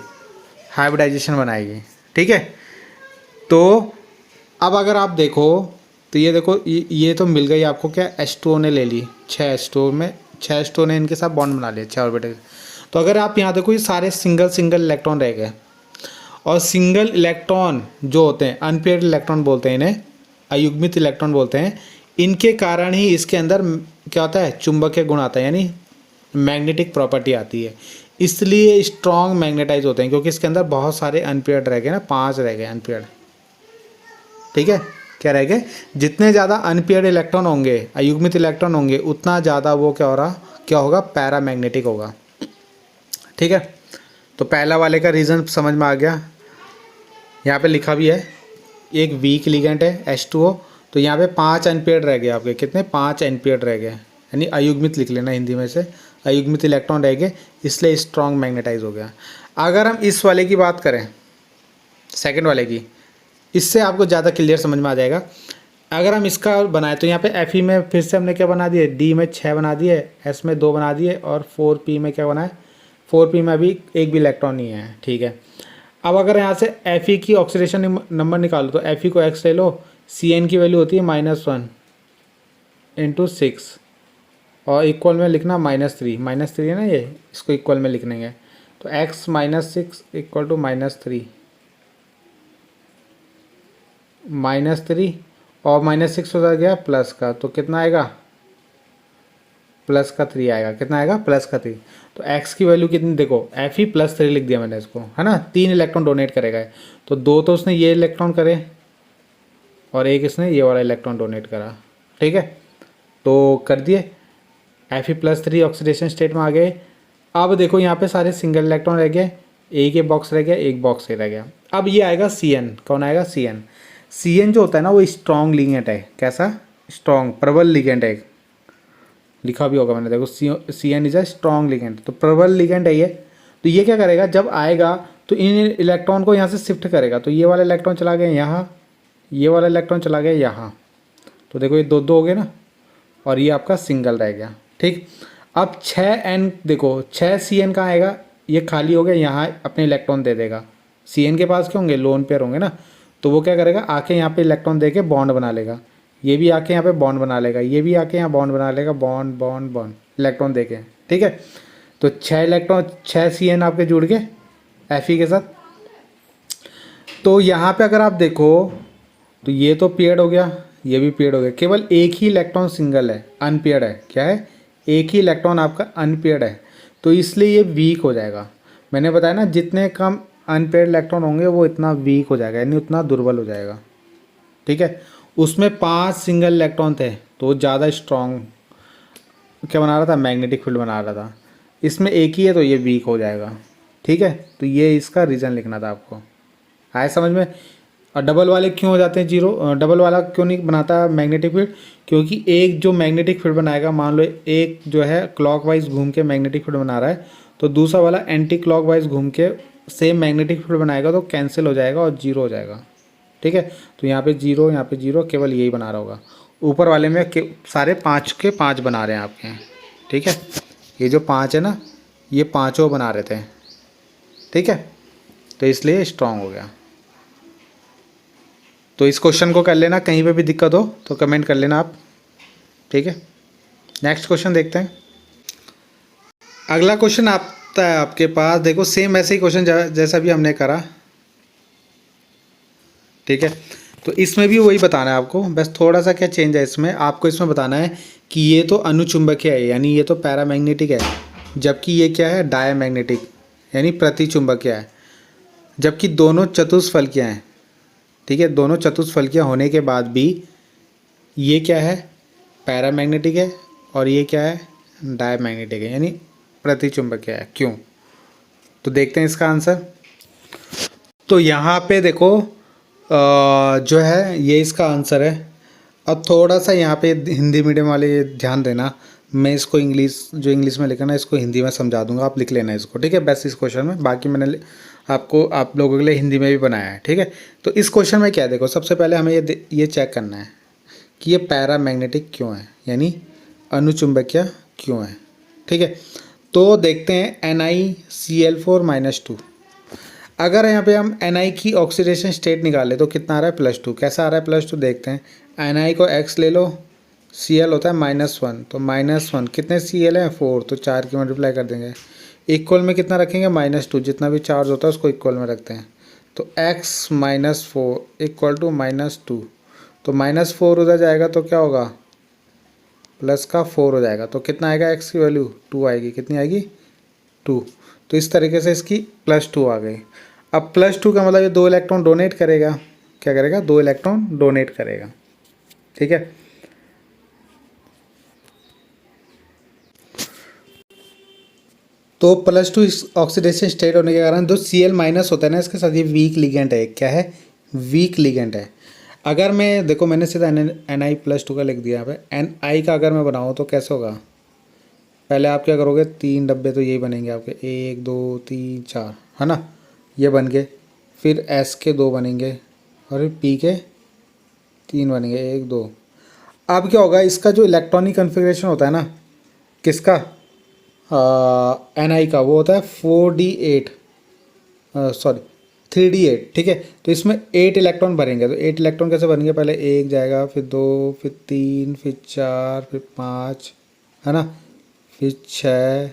हाइब्रिडाइजेशन बनाएगी। ठीक है, तो अब अगर आप देखो तो ये देखो, ये तो मिल गई आपको क्या, H2O ने ले ली 6 H2O ने इनके साथ बॉन्ड बना लिया 6 ऑर्बिटल। तो अगर आप यहाँ देखो, ये सारे सिंगल इलेक्ट्रॉन रह गए। और सिंगल इलेक्ट्रॉन जो होते हैं, अनपेयर्ड इलेक्ट्रॉन बोलते हैं इन्हें, अयुग्मित इलेक्ट्रॉन बोलते हैं। इनके कारण ही इसके अंदर क्या होता है, चुंबकीय गुण आता है, यानी मैग्नेटिक प्रॉपर्टी आती है। इसलिए स्ट्रॉन्ग मैग्नेटाइज होते हैं, क्योंकि इसके अंदर बहुत सारे अनपेयर्ड रह गए ना, 5 रह गए अनपेयर्ड। ठीक है, क्या रह गए? जितने ज़्यादा अनपेयर्ड इलेक्ट्रॉन होंगे, अयुग्मित इलेक्ट्रॉन होंगे, उतना ज़्यादा वो क्या होगा, पैरामैग्नेटिक होगा। ठीक है, तो पहला वाले का रीज़न समझ में आ गया। यहाँ पे लिखा भी है, एक वीक लिगेंड है H2O, तो यहाँ पे 5 अनपेयर्ड रह गए आपके। कितने? 5 अनपेयर्ड रह गए, यानी अयुग्मित लिख लेना हिंदी में से, अयुग्मित इलेक्ट्रॉन रह गए, इसलिए स्ट्रॉन्ग मैग्नेटाइज हो गया। अगर हम इस वाले की बात करें, सेकंड वाले की, इससे आपको ज़्यादा क्लियर समझ में आ जाएगा। अगर हम इसका बनाए तो यहाँ पे Fe में फिर से हमने क्या बना दिए, D में 6 बना दिए, S में 2 बना दिए, और 4p में क्या बनाए, 4p में अभी एक भी इलेक्ट्रॉन नहीं है। ठीक है, अब अगर यहाँ से Fe की ऑक्सीडेशन नंबर निकालो तो Fe को x ले लो, Cn की वैल्यू होती है -1 × 6, और इक्वल में लिखना -3 है ना, ये इसको इक्वल में लिख लेंगे। तो x - 6 = -3 और -6 हो गया प्लस का, तो कितना आएगा, +3 आएगा। कितना आएगा? +3। तो x की वैल्यू कितनी, देखो Fe +3 लिख दिया मैंने इसको, है ना। 3 इलेक्ट्रॉन डोनेट करेगा, तो 2 तो उसने ये इलेक्ट्रॉन करे और एक इसने ये वाला इलेक्ट्रॉन डोनेट करा। ठीक है, तो कर दिए, Fe +3 ऑक्सीडेशन स्टेट में आ गए। अब देखो यहाँ पे सारे सिंगल इलेक्ट्रॉन रह गए, एक ये बॉक्स रह गया, एक बॉक्स ये रह गया। अब ये आएगा Cn। कौन आएगा? Cn जो होता है ना, वो स्ट्रॉन्ग लिगेंड है। कैसा? स्ट्रॉन्ग, प्रबल लिगेंड है। लिखा भी होगा मैंने, देखो Cn is a strong ligand, तो प्रबल लिगेंड है ये। तो ये क्या करेगा, जब आएगा तो इन इलेक्ट्रॉन को यहाँ से शिफ्ट करेगा। तो ये वाला इलेक्ट्रॉन चला गया यहाँ, ये वाला इलेक्ट्रॉन चला गया यहाँ, तो देखो ये 2 हो गए ना, और ये आपका सिंगल रह गया। ठीक, अब 6n देखो, 6 Cn कहाँ आएगा, ये खाली हो गया, यहाँ अपने इलेक्ट्रॉन दे देगा। Cn के पास क्या होंगे, लोन पेयर होंगे ना, तो वो क्या करेगा, आके यहाँ पे इलेक्ट्रॉन दे के बॉन्ड बना लेगा। ये भी आके यहाँ पे बॉन्ड बना लेगा, ये भी आके यहाँ बॉन्ड बना लेगा, बॉन्ड इलेक्ट्रॉन दे के। ठीक है, तो 6 इलेक्ट्रॉन, 6 Cn आपके जुड़ गए Fe के साथ। तो यहाँ पे अगर आप देखो तो ये तो पेयर्ड हो गया, ये भी पेयर्ड हो गया, केवल एक ही इलेक्ट्रॉन सिंगल है, अनपेयर्ड है। क्या है? एक ही इलेक्ट्रॉन आपका अनपेयर्ड है, तो इसलिए ये वीक हो जाएगा। मैंने बताया ना, जितने कम अनपेयर्ड इलेक्ट्रॉन होंगे वो इतना वीक हो जाएगा, यानी उतना दुर्बल हो जाएगा। ठीक है, उसमें 5 सिंगल इलेक्ट्रॉन थे, तो ज़्यादा स्ट्रॉन्ग क्या बना रहा था, मैग्नेटिक फील्ड बना रहा था। इसमें एक ही है, तो ये वीक हो जाएगा। ठीक है, तो ये इसका रीज़न लिखना था आपको। आए समझ में? और डबल वाले क्यों हो जाते हैं जीरो, डबल वाला क्यों नहीं बनाता मैग्नेटिक फील्ड? क्योंकि एक जो मैग्नेटिक फील्ड बनाएगा, मान लो एक जो है क्लॉकवाइज घूम के मैग्नेटिक फील्ड बना रहा है, तो दूसरा वाला एंटी क्लॉकवाइज घूम के सेम मैग्नेटिक फील्ड बनाएगा, तो कैंसिल हो जाएगा और जीरो हो जाएगा। ठीक है। तो यहाँ पे 0, यहाँ पे 0, केवल यही बना रहा होगा। ऊपर वाले में सारे 5 के 5 बना रहे हैं आपके हैं, ठीक है। ये जो 5 है ना, ये पाँचों बना रहे थे, ठीक है। तो इसलिए स्ट्रांग हो गया। तो इस क्वेश्चन को कर लेना, कहीं पे भी दिक्कत हो तो कमेंट कर लेना आप, ठीक है। नेक्स्ट क्वेश्चन देखते हैं। अगला क्वेश्चन आता है आपके पास, देखो सेम ऐसे ही क्वेश्चन जैसा भी हमने करा, ठीक है। तो इसमें भी वही बताना है आपको, बस थोड़ा सा क्या चेंज है इसमें, आपको इसमें बताना है कि ये तो अनुचुंबकीय है, यानी ये तो पैरामैग्नेटिक है, जबकि ये क्या है, डायमैग्नेटिक यानी प्रतिचुंबकीय है। जबकि दोनों चतुष्फलकीय हैं, ठीक है। दोनों चतुष्फलकीय होने के बाद भी ये क्या है, पैरामैग्नेटिक है, और ये क्या है, डायमैग्नेटिक है, यानी प्रतिचुंबकीय है। क्यों? तो देखते हैं इसका आंसर। तो यहाँ पे देखो जो है ये इसका आंसर है। अब थोड़ा सा यहाँ पे हिंदी मीडियम वाले ध्यान देना, मैं इसको इंग्लिश में लिखा ना, इसको हिंदी में समझा दूंगा, आप लिख लेना इसको, ठीक है। बस इस क्वेश्चन में, बाकी मैंने आप लोगों के लिए हिंदी में भी बनाया है, ठीक है। तो इस क्वेश्चन में क्या है, देखो सबसे पहले हमें ये चेक करना है कि ये पैरामैग्नेटिक क्यों है, यानी अनुचुंबकीय क्यों है, ठीक है। तो देखते हैं NiCl4-2। अगर यहाँ पे हम Na की ऑक्सीडेशन स्टेट निकालें तो कितना आ रहा है, +2। कैसा आ रहा है +2, देखते हैं। Na को x ले लो, Cl होता है -1, तो -1 कितने Cl हैं, 4, तो 4 की मल्टीप्लाई कर देंगे। इक्वल में कितना रखेंगे, -2, जितना भी चार्ज होता है उसको इक्वल में रखते हैं। तो x - 4 = -2, तो -4 उधर जाएगा तो क्या होगा, प्लस का 4 हो जाएगा। तो कितना आएगा, x की वैल्यू 2 आएगी, कितनी आएगी, 2। तो इस तरीके से इसकी +2 आ गई। अब +2 का मतलब ये 2 इलेक्ट्रॉन डोनेट करेगा, क्या करेगा, 2 इलेक्ट्रॉन डोनेट करेगा, ठीक है। तो +2 ऑक्सीडेशन स्टेट होने के कारण जो Cl- होता है ना, इसके साथ ये वीक लिगेंड है। क्या है, वीक लिगेंड है। अगर मैं देखो, मैंने सीधा Na+2 का लिख दिया यहाँ पे। Ni का अगर मैं बनाऊँ तो कैसे होगा, पहले आप क्या करोगे, 3 डब्बे तो यही बनेंगे आपके, 1 2 3 4, है ना, ये बन गए। फिर S के 2 बनेंगे, और फिर P के 3 बनेंगे, 1 2। अब क्या होगा, इसका जो इलेक्ट्रॉनिक कन्फिग्रेशन होता है ना, किसका, Ni का, वो होता है 4d8, सॉरी 3d8, ठीक है। तो इसमें 8 इलेक्ट्रॉन भरेंगे। तो 8 इलेक्ट्रॉन कैसे भरेंगे, पहले 1 जाएगा, फिर 2, फिर 3, फिर 4, फिर 5, है ना, फिर 6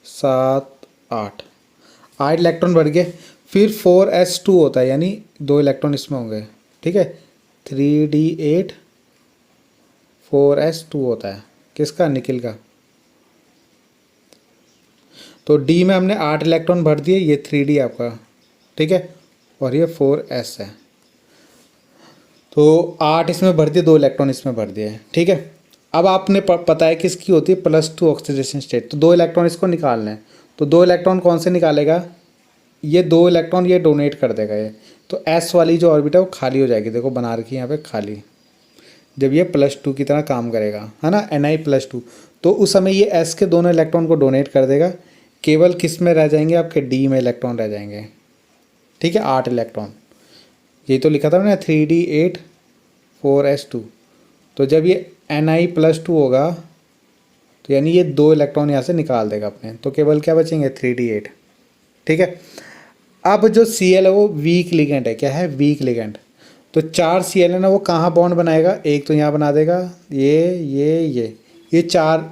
7 8 इलेक्ट्रॉन बढ़ गए। फिर 4s2 होता है, यानी 2 इलेक्ट्रॉन इसमें होंगे, ठीक है। 3d8 4s2 होता है, किसका, निकिल का। तो D में हमने 8 इलेक्ट्रॉन भर दिए, ये 3d आपका, ठीक है, और ये 4s है। तो 8 इसमें भर दिए, 2 इलेक्ट्रॉन इसमें भर दिए, ठीक है। अब आपने पता है किसकी होती है, +2 ऑक्सीडेशन स्टेट। तो 2 इलेक्ट्रॉन इसको निकालना है। तो 2 इलेक्ट्रॉन कौन से निकालेगा, ये 2 इलेक्ट्रॉन ये डोनेट कर देगा ये। तो S वाली जो ऑर्बिट है वो खाली हो जाएगी, देखो बना रखी है यहाँ पे खाली, जब ये +2 की तरह काम करेगा, है ना, Na+2। तो उस समय ये S के दोनों इलेक्ट्रॉन को डोनेट कर देगा। केवल किस में रह जाएंगे, आपके D में इलेक्ट्रॉन रह जाएंगे, ठीक है, 8 इलेक्ट्रॉन। ये तो लिखा था ना 3d8 4s2। तो जब ये Na+2 होगा तो यानी ये 2 इलेक्ट्रॉन यहाँ से निकाल देगा अपने, तो केवल क्या बचेंगे, 3d8, ठीक है। अब जो Cl है वो वीक लिगेंड है, क्या है, वीक लिगेंड। तो 4 Cl है ना, वो कहाँ बॉन्ड बनाएगा, एक तो यहाँ बना देगा, ये 4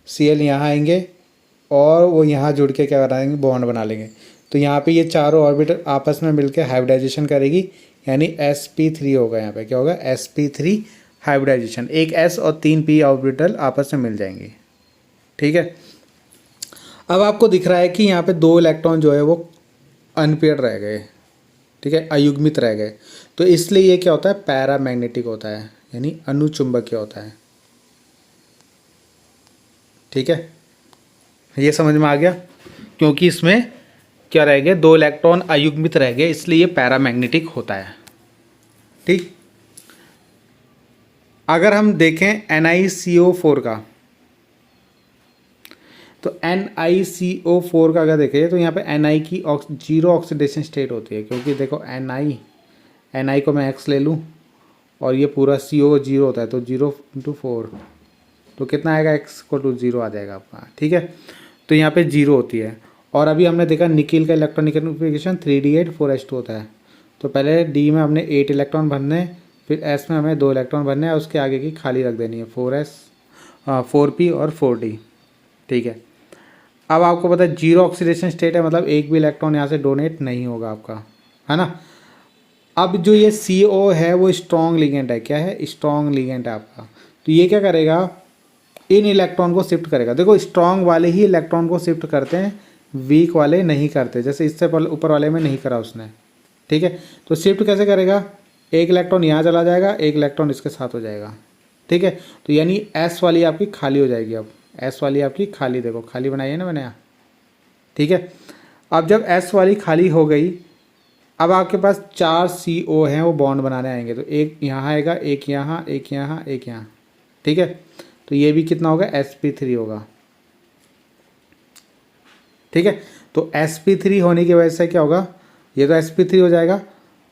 Cl यहाँ आएंगे, और वो यहाँ जुड़ के क्या बनाएंगे, बॉन्ड बना लेंगे। तो यहाँ पे ये चारों ऑर्बिटल आपस में मिलकर हाइब्रिडाइजेशन करेगी, यानी sp3 होगा। यहाँ पे क्या होगा, sp3 हाइब्रिडाइजेशन, एक s और 3 p ऑर्बिटल आपस में मिल जाएंगे, ठीक है। अब आपको दिख रहा है कि यहाँ पे 2 इलेक्ट्रॉन जो है वो अनपेयर्ड रह गए, ठीक है, अयुग्मित रह गए। तो इसलिए ये क्या होता है, पैरामैग्नेटिक होता है, यानी अनुचुंबकीय होता है, ठीक है। ये समझ में आ गया, क्योंकि इसमें क्या रह गए, 2 इलेक्ट्रॉन अयुग्मित रह गए, इसलिए ये पैरामैग्नेटिक होता है, ठीक। अगर हम देखें NiCO4 का, तो NiCO4 का अगर देखें तो यहाँ पे Ni की 0 ऑक्सीडेशन स्टेट होती है, क्योंकि देखो Ni Ni को मैं x ले लूँ और ये पूरा CO 0 होता है, तो 0 × 4 तो कितना आएगा, x को टू 0 आ जाएगा आपका। ठीक है, तो यहाँ पे 0 होती है। और अभी हमने देखा निकिल का इलेक्ट्रॉनिफिकेशन 3d8 4s2 होता है। तो पहले D में हमने 8 इलेक्ट्रॉन भरने, फिर S में हमें 2 इलेक्ट्रॉन भरने हैं, उसके आगे की खाली रख देनी है 4p और 4d। ठीक है, अब आपको पता है जीरो ऑक्सीडेशन स्टेट है, मतलब एक भी इलेक्ट्रॉन यहाँ से डोनेट नहीं होगा आपका, है ना। अब जो ये CO है वो स्ट्रॉन्ग लिगेंड है, क्या है, स्ट्रॉन्ग लिगेंड है आपका। तो ये क्या करेगा, इन इलेक्ट्रॉन को शिफ्ट करेगा। देखो स्ट्रॉन्ग वाले ही इलेक्ट्रॉन को शिफ्ट करते हैं, वीक वाले नहीं करते, जैसे इससे ऊपर वाले में नहीं करा उसने। ठीक है, तो शिफ्ट कैसे करेगा, एक इलेक्ट्रॉन यहाँ चला जाएगा, एक इलेक्ट्रॉन इसके साथ हो जाएगा। ठीक है, तो यानी S वाली आपकी खाली हो जाएगी। अब S वाली आपकी खाली, देखो खाली बनाई है ना मैंने यहाँ। ठीक है, अब जब S वाली खाली हो गई, अब आपके पास 4 CO हैं, वो बॉन्ड बनाने आएंगे। तो एक यहाँ आएगा, एक यहाँ, एक यहाँ, एक यहाँ। ठीक है, तो ये भी कितना होगा, sp3 होगा। ठीक है, तो sp3 होने की वजह से क्या होगा, ये तो sp3 हो जाएगा।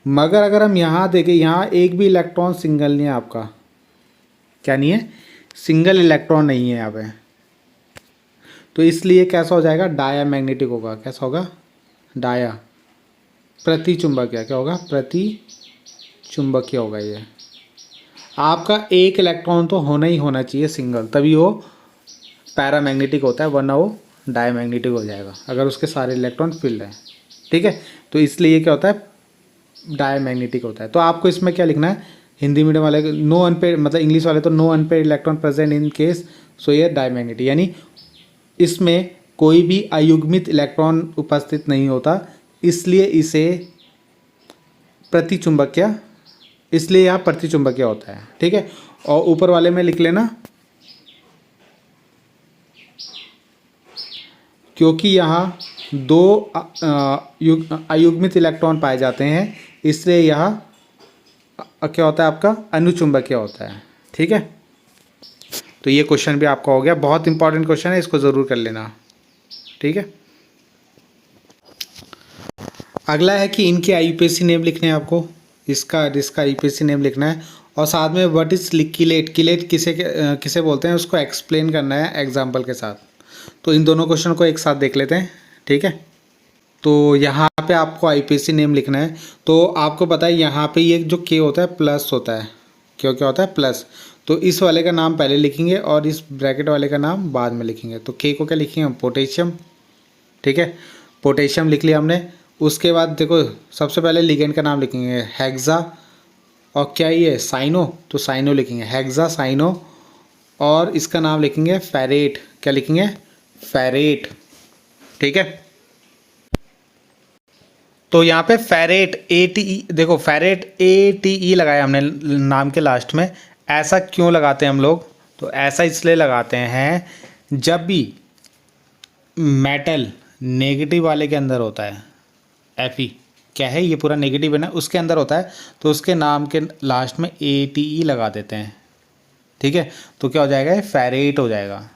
मगर अगर हम यहाँ देखें, यहाँ एक भी इलेक्ट्रॉन सिंगल नहीं है आपका, क्या नहीं है, सिंगल इलेक्ट्रॉन नहीं है यहाँ पे। तो इसलिए कैसा हो जाएगा, डाया मैग्नेटिक होगा। कैसा होगा, डाया, प्रति चुंबकीय, क्या होगा, प्रति चुंबकीय होगा। ये आपका एक इलेक्ट्रॉन तो होना ही होना चाहिए सिंगल, तभी वो पैरामैग्नेटिक होता है, वरना वो डायमैग्नेटिक हो जाएगा अगर उसके सारे इलेक्ट्रॉन फिल्ड हैं। ठीक है, तो इसलिए ये क्या होता है, डायमैग्नेटिक होता है। तो आपको इसमें क्या लिखना है, हिंदी मीडियम वाले नो अनपेड, मतलब इंग्लिश वाले तो no unpaired electron present in case, so ये डायमैग्नेटिक, यानी इसमें कोई भी अयुग्मित इलेक्ट्रॉन उपस्थित नहीं होता, इसलिए इसे प्रतिचुंबकीय, इसलिए यहाँ प्रतिचुंबकीय होता है। ठीक है, और ऊपर वाले में लिख लेना, क्योंकि यहाँ 2 अयुग्मित इलेक्ट्रॉन पाए जाते हैं, इसलिए यह क्या होता है आपका, अनुचुंबकीय होता है। ठीक है, तो ये क्वेश्चन भी आपका हो गया, बहुत इंपॉर्टेंट क्वेश्चन है, इसको ज़रूर कर लेना। ठीक है, अगला है कि इनके IUPAC नेम लिखने हैं आपको, इसका IUPAC नेम लिखना है, और साथ में व्हाट इज किलेट, किलेट किसे बोलते हैं उसको एक्सप्लेन करना है एग्जाम्पल के साथ। तो इन दोनों क्वेश्चन को एक साथ देख लेते हैं। ठीक है, तो यहाँ पे आपको IUPAC नेम लिखना है। तो आपको पता है यहाँ पे ये जो K होता है प्लस होता है, क्या होता है, प्लस। तो इस वाले का नाम पहले लिखेंगे और इस ब्रैकेट वाले का नाम बाद में लिखेंगे। तो K को क्या लिखेंगे हम, पोटेशियम। ठीक है, पोटेशियम लिख लिया हमने। उसके बाद देखो सबसे पहले लिगेंड का नाम लिखेंगे हेक्सा, और क्या ये साइनो, तो साइनो लिखेंगे, हेक्सा साइनो। और इसका नाम लिखेंगे फेरेट, क्या लिखेंगे, फेरेट। ठीक है, तो यहाँ पे फेरेट ATE, देखो फेरेट ATE लगाया हमने नाम के लास्ट में। ऐसा क्यों लगाते हैं हम लोग, तो ऐसा इसलिए लगाते हैं जब भी मेटल नेगेटिव वाले के अंदर होता है, Fe क्या है, ये पूरा नेगेटिव है ना, उसके अंदर होता है, तो उसके नाम के लास्ट में ATE लगा देते हैं। ठीक है, तो क्या हो जाएगा, ये फेरेट हो जाएगा,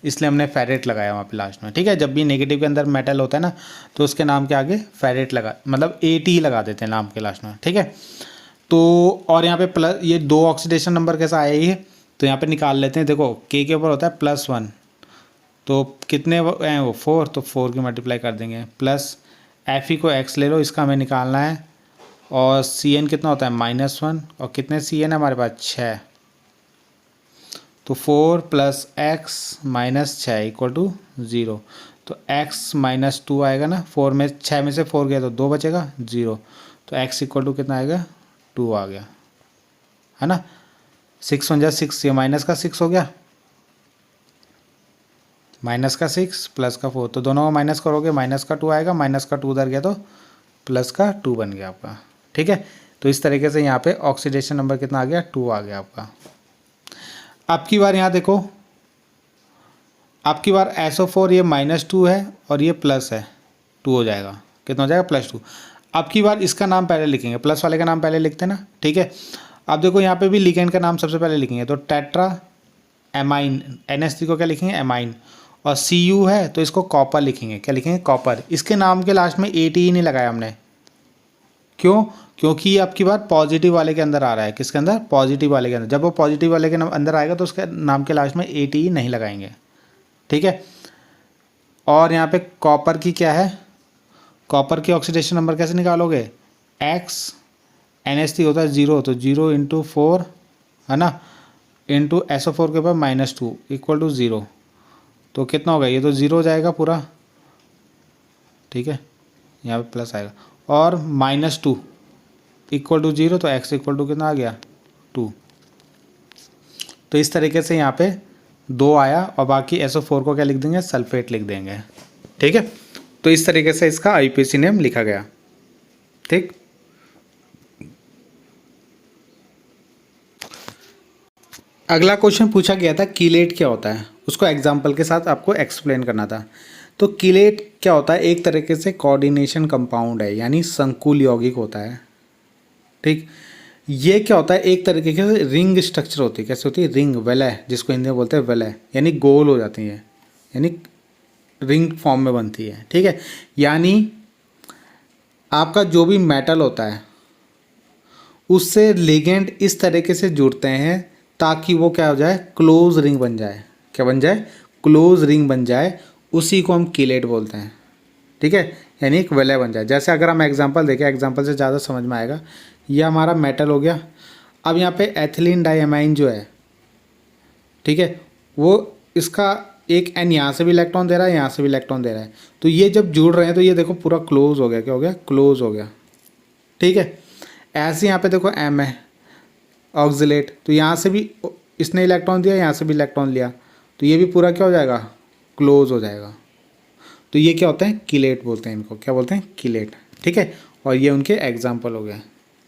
इसलिए हमने फेरेट लगाया वहाँ पे लास्ट में। ठीक है, जब भी नेगेटिव के अंदर मेटल होता है ना, तो उसके नाम के आगे फेरेट लगा, मतलब ATE लगा देते हैं नाम के लास्ट में। ठीक है, तो और यहाँ पे प्लस, ये 2 ऑक्सीडेशन नंबर कैसा आया ये, तो यहाँ पे निकाल लेते हैं। देखो K के ऊपर होता है +1, तो कितने हैं वो 4, तो 4 की मल्टीप्लाई कर देंगे, प्लस Fe को x ले लो, इसका हमें निकालना है। और Cn कितना होता है -1, और कितने Cn है हमारे पास 6, तो 4 + x - 6 = 0। तो x - 2 आएगा ना, 4 में 6 में से 4 गया तो 2 बचेगा, 0। तो x = कितना आएगा, 2 आ गया, है ना। 6 × 6, ये माइनस का 6 हो गया, माइनस का 6 प्लस का 4, तो दोनों को माइनस करोगे माइनस का 2 आएगा, माइनस का 2 उधर गया तो प्लस का 2 बन गया आपका। ठीक है, तो इस तरीके से यहाँ पे ऑक्सीडेशन नंबर कितना आ गया, 2 आ गया आपका। अब की बार यहाँ देखो, अब की बार SO4 ये -2 है और ये प्लस है, 2 हो जाएगा, कितना हो जाएगा, +2। अब की बार इसका नाम पहले लिखेंगे, प्लस वाले का नाम पहले लिखते हैं ना। ठीक है, अब देखो यहाँ पे भी लिगेंड का नाम सबसे पहले लिखेंगे, तो टेट्रा एमाइन, NH3 को क्या लिखेंगे, एमाइन। और Cu है तो इसको कॉपर लिखेंगे, क्या लिखेंगे, कॉपर। इसके नाम के लास्ट में ATE नहीं लगाया हमने, क्यों? क्योंकि ये आपकी बात पॉजिटिव वाले के अंदर आ रहा है। किसके अंदर? पॉजिटिव वाले के अंदर। जब वो पॉजिटिव वाले के अंदर आएगा तो उसके नाम के लास्ट में ATE नहीं लगाएंगे, ठीक है। और यहाँ पे कॉपर की क्या है? कॉपर की ऑक्सीडेशन नंबर कैसे निकालोगे? X NH3 होता है 0, तो 0 इंटू 4 है ना, इंटू SO4 के ऊपर -2 इक्वल टू 0। तो कितना होगा? ये तो 0 हो जाएगा पूरा, ठीक है, यहाँ पे प्लस आएगा। और -2 इक्वल टू 0, तो X इक्वल टू कितना आ गया? 2। तो इस तरीके से यहाँ पे 2 आया और बाकी SO4 को क्या लिख देंगे? सल्फेट लिख देंगे, ठीक है। तो इस तरीके से इसका IUPAC नेम लिखा गया, ठीक। अगला क्वेश्चन पूछा गया था कीलेट क्या होता है, उसको एग्जाम्पल के साथ आपको एक्सप्लेन करना था। तो कीलेट क्या होता है? एक तरीके से कोऑर्डिनेशन कंपाउंड है, यानी संकुल यौगिक होता है, ठीक। ये क्या होता है? एक तरीके से रिंग स्ट्रक्चर होती है। कैसे होती है? रिंग, वलय, जिसको हिंदी में बोलते हैं वलय, यानी गोल हो जाती है, यानी रिंग फॉर्म में बनती है, ठीक है। यानी आपका जो भी मेटल होता है उससे लिगेंड इस तरीके से जुड़ते हैं ताकि वो क्या हो जाए? क्लोज रिंग बन जाए। क्या बन जाए? क्लोज रिंग बन जाए। उसी को हम कीलेट बोलते हैं, ठीक है, यानी एक वलय बन जाए। जैसे अगर हम एग्जांपल देखें, एग्जांपल से ज़्यादा समझ में आएगा। ये हमारा मेटल हो गया। अब यहाँ पे एथिलीन डाइअमाइन जो है, ठीक है, वो इसका एक एन यहाँ से भी इलेक्ट्रॉन दे रहा है, यहाँ से भी इलेक्ट्रॉन दे रहा है। तो ये जब जुड़ रहे हैं तो ये देखो पूरा क्लोज हो गया। क्या हो गया? क्लोज हो गया, ठीक है। ऐसे यहाँ पे देखो M है ऑक्जिलेट, तो यहाँ से भी इसने इलेक्ट्रॉन दिया, यहाँ से भी इलेक्ट्रॉन लिया, तो ये भी पूरा क्या हो जाएगा? क्लोज हो जाएगा। तो ये क्या होता है? कीलेट बोलते हैं इनको। क्या बोलते हैं? कीलेट, ठीक है। और ये उनके एग्जाम्पल हो गए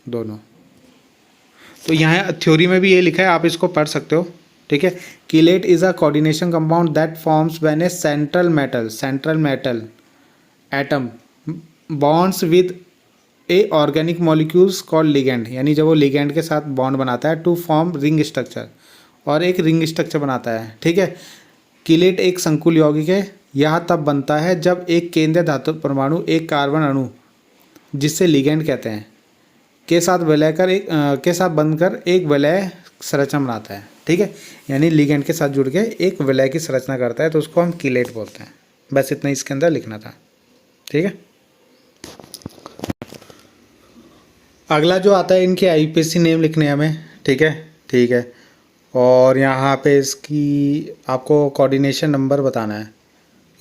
दोनों। तो यहाँ थ्योरी में भी ये लिखा है, आप इसको पढ़ सकते हो, ठीक है। Chelate is a coordination compound that forms when A central metal atom bonds with A organic molecules called ligand, यानी जब वो लिगेंड के साथ बॉन्ड बनाता है टू फॉर्म रिंग स्ट्रक्चर, और एक रिंग स्ट्रक्चर बनाता है, ठीक है। कीलेट एक संकुल यौगिक है। यह तब बनता है जब एक केंद्रीय धातु परमाणु एक कार्बन अणु, जिससे लिगेंड कहते हैं, के साथ विलय कर के साथ बनकर एक विलय संरचना बनाता है, ठीक है। यानी लिगेंड के साथ जुड़ के एक विलय की संरचना करता है, तो उसको हम कीलेट बोलते हैं। बस इतना इसके अंदर लिखना था, ठीक है। अगला जो आता है, इनके IUPAC नेम लिखने हैं हमें, ठीक है, ठीक है। और यहाँ पे इसकी आपको कोऑर्डिनेशन नंबर बताना है।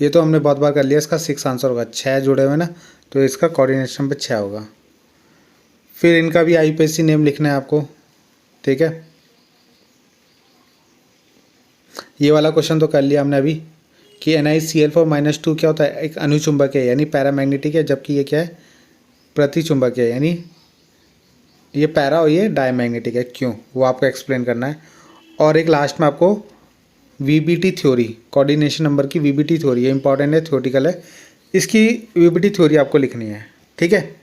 ये तो हमने बहुत बार कर लिया, इसका 6 आंसर होगा। 6 जुड़े हुए ना, तो इसका कोऑर्डिनेशन नंबर 6 होगा। फिर इनका भी IUPAC नेम लिखना है आपको, ठीक है। ये वाला क्वेश्चन तो कर लिया हमने अभी कि NiCl4-2 क्या होता है? एक अनुचुंबक है, यानी पैरामैग्नेटिक है, जबकि ये क्या है? प्रतिचुंबक है, यानी ये पैरा और ये डायमैग्नेटिक है। क्यों? वो आपको एक्सप्लेन करना है। और एक लास्ट में आपको VBT थ्योरी, कोऑर्डिनेशन नंबर की VBT थ्योरी, ये इंपॉर्टेंट है, थ्योरेटिकल है। इसकी VBT थ्योरी आपको लिखनी है, ठीक है।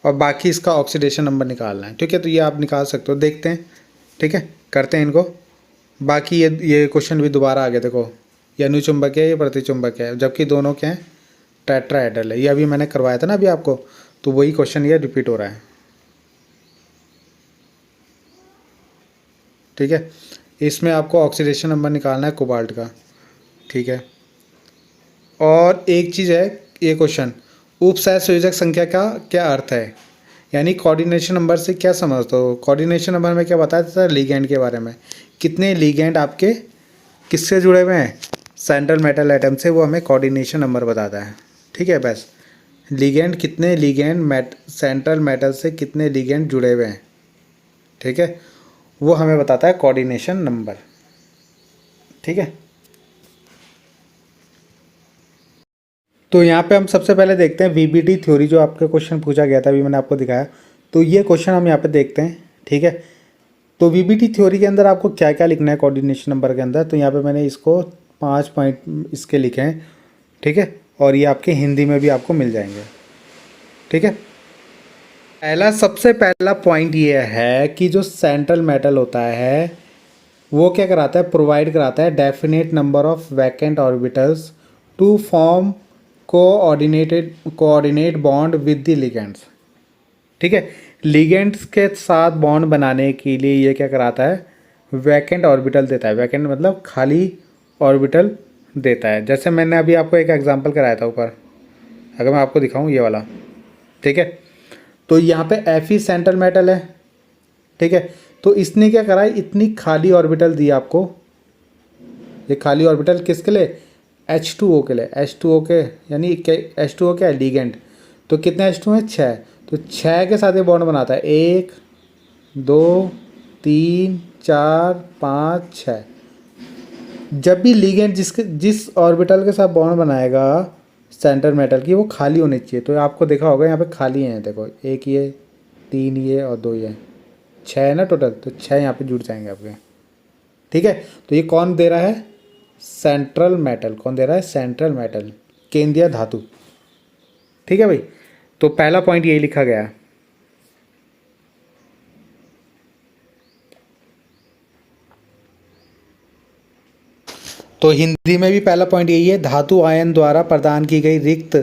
और बाकी इसका ऑक्सीडेशन नंबर निकालना है, ठीक है। तो ये आप निकाल सकते हो, देखते हैं, ठीक है, करते हैं इनको। बाकी ये क्वेश्चन भी दोबारा आ गया, देखो, ये अनुचुंबक है, ये प्रतिचुंबक है, जबकि दोनों क्या हैं? टेट्राहेड्रल है। ये अभी मैंने करवाया था ना अभी आपको, तो वही क्वेश्चन ये रिपीट हो रहा है, ठीक है। इसमें आपको ऑक्सीडेशन नंबर निकालना है कोबाल्ट का, ठीक है। और एक चीज़ है, ये क्वेश्चन उपसह संयोजक संख्या का क्या अर्थ है, यानी कोऑर्डिनेशन नंबर से क्या समझते हो? कोऑर्डिनेशन नंबर में क्या बताया था? लिगेंड के बारे में, कितने लिगेंड आपके किससे जुड़े हुए हैं? सेंट्रल मेटल एटम से, वो हमें कोऑर्डिनेशन नंबर बताता है, ठीक है। बस लिगेंड, कितने लिगेंड सेंट्रल मेटल से कितने लिगेंड जुड़े हुए हैं, ठीक है, वो हमें बताता है कोऑर्डिनेशन नंबर, ठीक है। तो यहाँ पे हम सबसे पहले देखते हैं VBT थ्योरी, जो आपका क्वेश्चन पूछा गया था, अभी मैंने आपको दिखाया। तो ये क्वेश्चन हम यहाँ पे देखते हैं, ठीक है। तो VBT थ्योरी के अंदर आपको क्या क्या लिखना है कोऑर्डिनेशन नंबर के अंदर? तो यहाँ पे मैंने इसको 5 पॉइंट इसके लिखे हैं, ठीक है। और ये आपके हिंदी में भी आपको मिल जाएंगे, ठीक है। सबसे पहला पॉइंट ये है कि जो सेंट्रल मेटल होता है वो क्या कराता है? प्रोवाइड कराता है definite number of vacant orbitals to form coordinate bond with the ligands. ठीक है, लिगेंड्स के साथ बॉन्ड बनाने के लिए ये क्या कराता है, वैकेंट ऑर्बिटल देता है। वैकेंट मतलब खाली ऑर्बिटल देता है। जैसे मैंने अभी आपको एक एग्जांपल कराया था ऊपर, अगर मैं आपको दिखाऊं ये वाला, ठीक है, तो यहाँ पे Fe सेंट्रल मेटल है, ठीक है, तो इसने क्या करा है, इतनी खाली ऑर्बिटल दी आपको। ये खाली ऑर्बिटल किसके लिए, H2O के लिए, H2O के यानी H2O क्या है, लिगेंड। तो कितने H2 हैं, 6, तो 6 के साथ ये बॉन्ड बनाता है, 1 2 3 4 5 6। जब भी लिगेंड जिस ऑर्बिटल के साथ बॉन्ड बनाएगा सेंटर मेटल की, वो खाली होनी चाहिए। तो आपको देखा होगा यहाँ पे खाली हैं, देखो 1 ये 3 ये और 2 ये, 6 है ना टोटल, तो 6 यहाँ पे जुड़ जाएंगे आपके। ठीक है, तो ये कौन दे रहा है, सेंट्रल मेटल। कौन दे रहा है, सेंट्रल मेटल, केंद्रीय धातु। ठीक है भाई, तो पहला पॉइंट यही लिखा गया है। तो हिंदी में भी पहला पॉइंट यही है, धातु आयन द्वारा प्रदान की गई रिक्त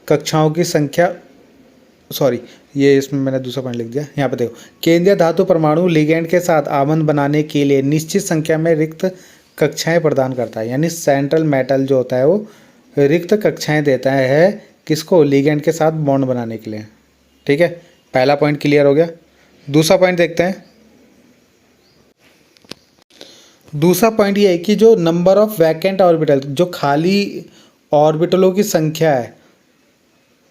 कक्षाओं की संख्या, सॉरी ये इसमें मैंने दूसरा पॉइंट लिख दिया, यहाँ पे देखो, केंद्रीय धातु परमाणु लिगेंड के साथ आबंध बनाने के लिए निश्चित संख्या में रिक्त कक्षाएं प्रदान करता है। यानी सेंट्रल मेटल जो होता है वो रिक्त कक्षाएं देता है किसको, लिगेंड के साथ बॉन्ड बनाने के लिए। ठीक है, पहला पॉइंट क्लियर हो गया। दूसरा पॉइंट देखते हैं। दूसरा पॉइंट ये है कि जो नंबर ऑफ वैकेंट ऑर्बिटल, जो खाली ऑर्बिटलों की संख्या है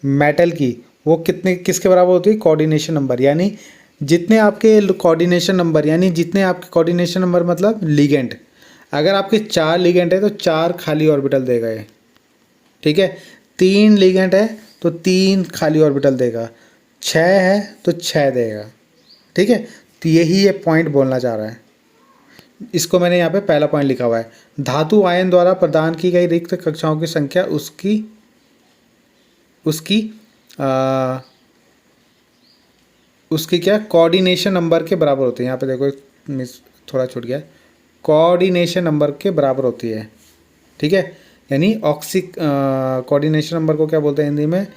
मेटल की, वो कितने किसके बराबर होती है, कोऑर्डिनेशन नंबर। यानी जितने आपके कोऑर्डिनेशन नंबर, यानी जितने आपके कोऑर्डिनेशन नंबर मतलब लिगेंड, अगर आपके 4 लिगेंड है तो 4 खाली ऑर्बिटल देगा ये। ठीक है, 3 लिगेंड है तो 3 खाली ऑर्बिटल देगा, 6 है तो 6 देगा। ठीक है, तो यही ये पॉइंट बोलना चाह रहा है। इसको मैंने यहाँ पे पहला पॉइंट लिखा हुआ है, धातु आयन द्वारा प्रदान की गई रिक्त कक्षाओं की संख्या उसकी क्या, कोऑर्डिनेशन नंबर के बराबर होती है। यहाँ पे देखो मिस थोड़ा छूट गया, कोऑर्डिनेशन नंबर के बराबर होती है। ठीक है, यानी कोऑर्डिनेशन नंबर को क्या बोलते हैं हिंदी में,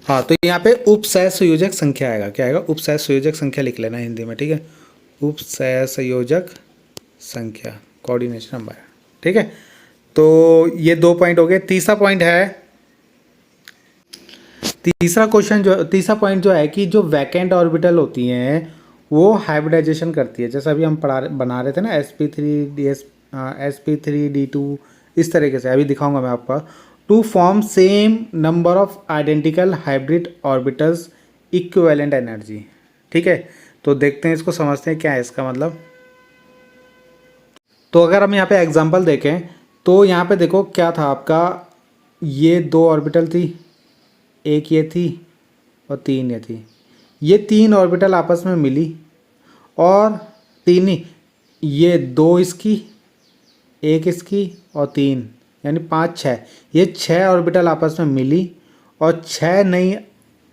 हाँ, तो यहाँ पे उपसह संयोजक संख्या आएगा। क्या आएगा, उपसह संयोजक संख्या लिख लेना हिंदी में। ठीक है, उपसह संयोजक संख्या, कोऑर्डिनेशन नंबर। ठीक है, तो ये 2 पॉइंट हो गए। तीसरा पॉइंट है, तीसरा पॉइंट जो है कि जो वैकेंट ऑर्बिटल होती हैं वो हाइब्रिडाइजेशन करती है। जैसा अभी हम बना रहे थे ना, sp3d2, इस तरीके से अभी दिखाऊंगा मैं आपको, to form same number of identical hybrid orbitals equivalent energy. ठीक है, तो देखते हैं, इसको समझते हैं क्या है इसका मतलब। तो अगर हम यहाँ पे एग्जांपल देखें तो यहाँ पे देखो क्या था आपका, ये 2 ऑर्बिटल थी, एक ये थी और 3 ये थी। ये 3 ऑर्बिटल आपस में मिली और 3 ही, ये 2 इसकी, 1 इसकी और 3, यानी 5 6, ये 6 ऑर्बिटल आपस में मिली और 6 नई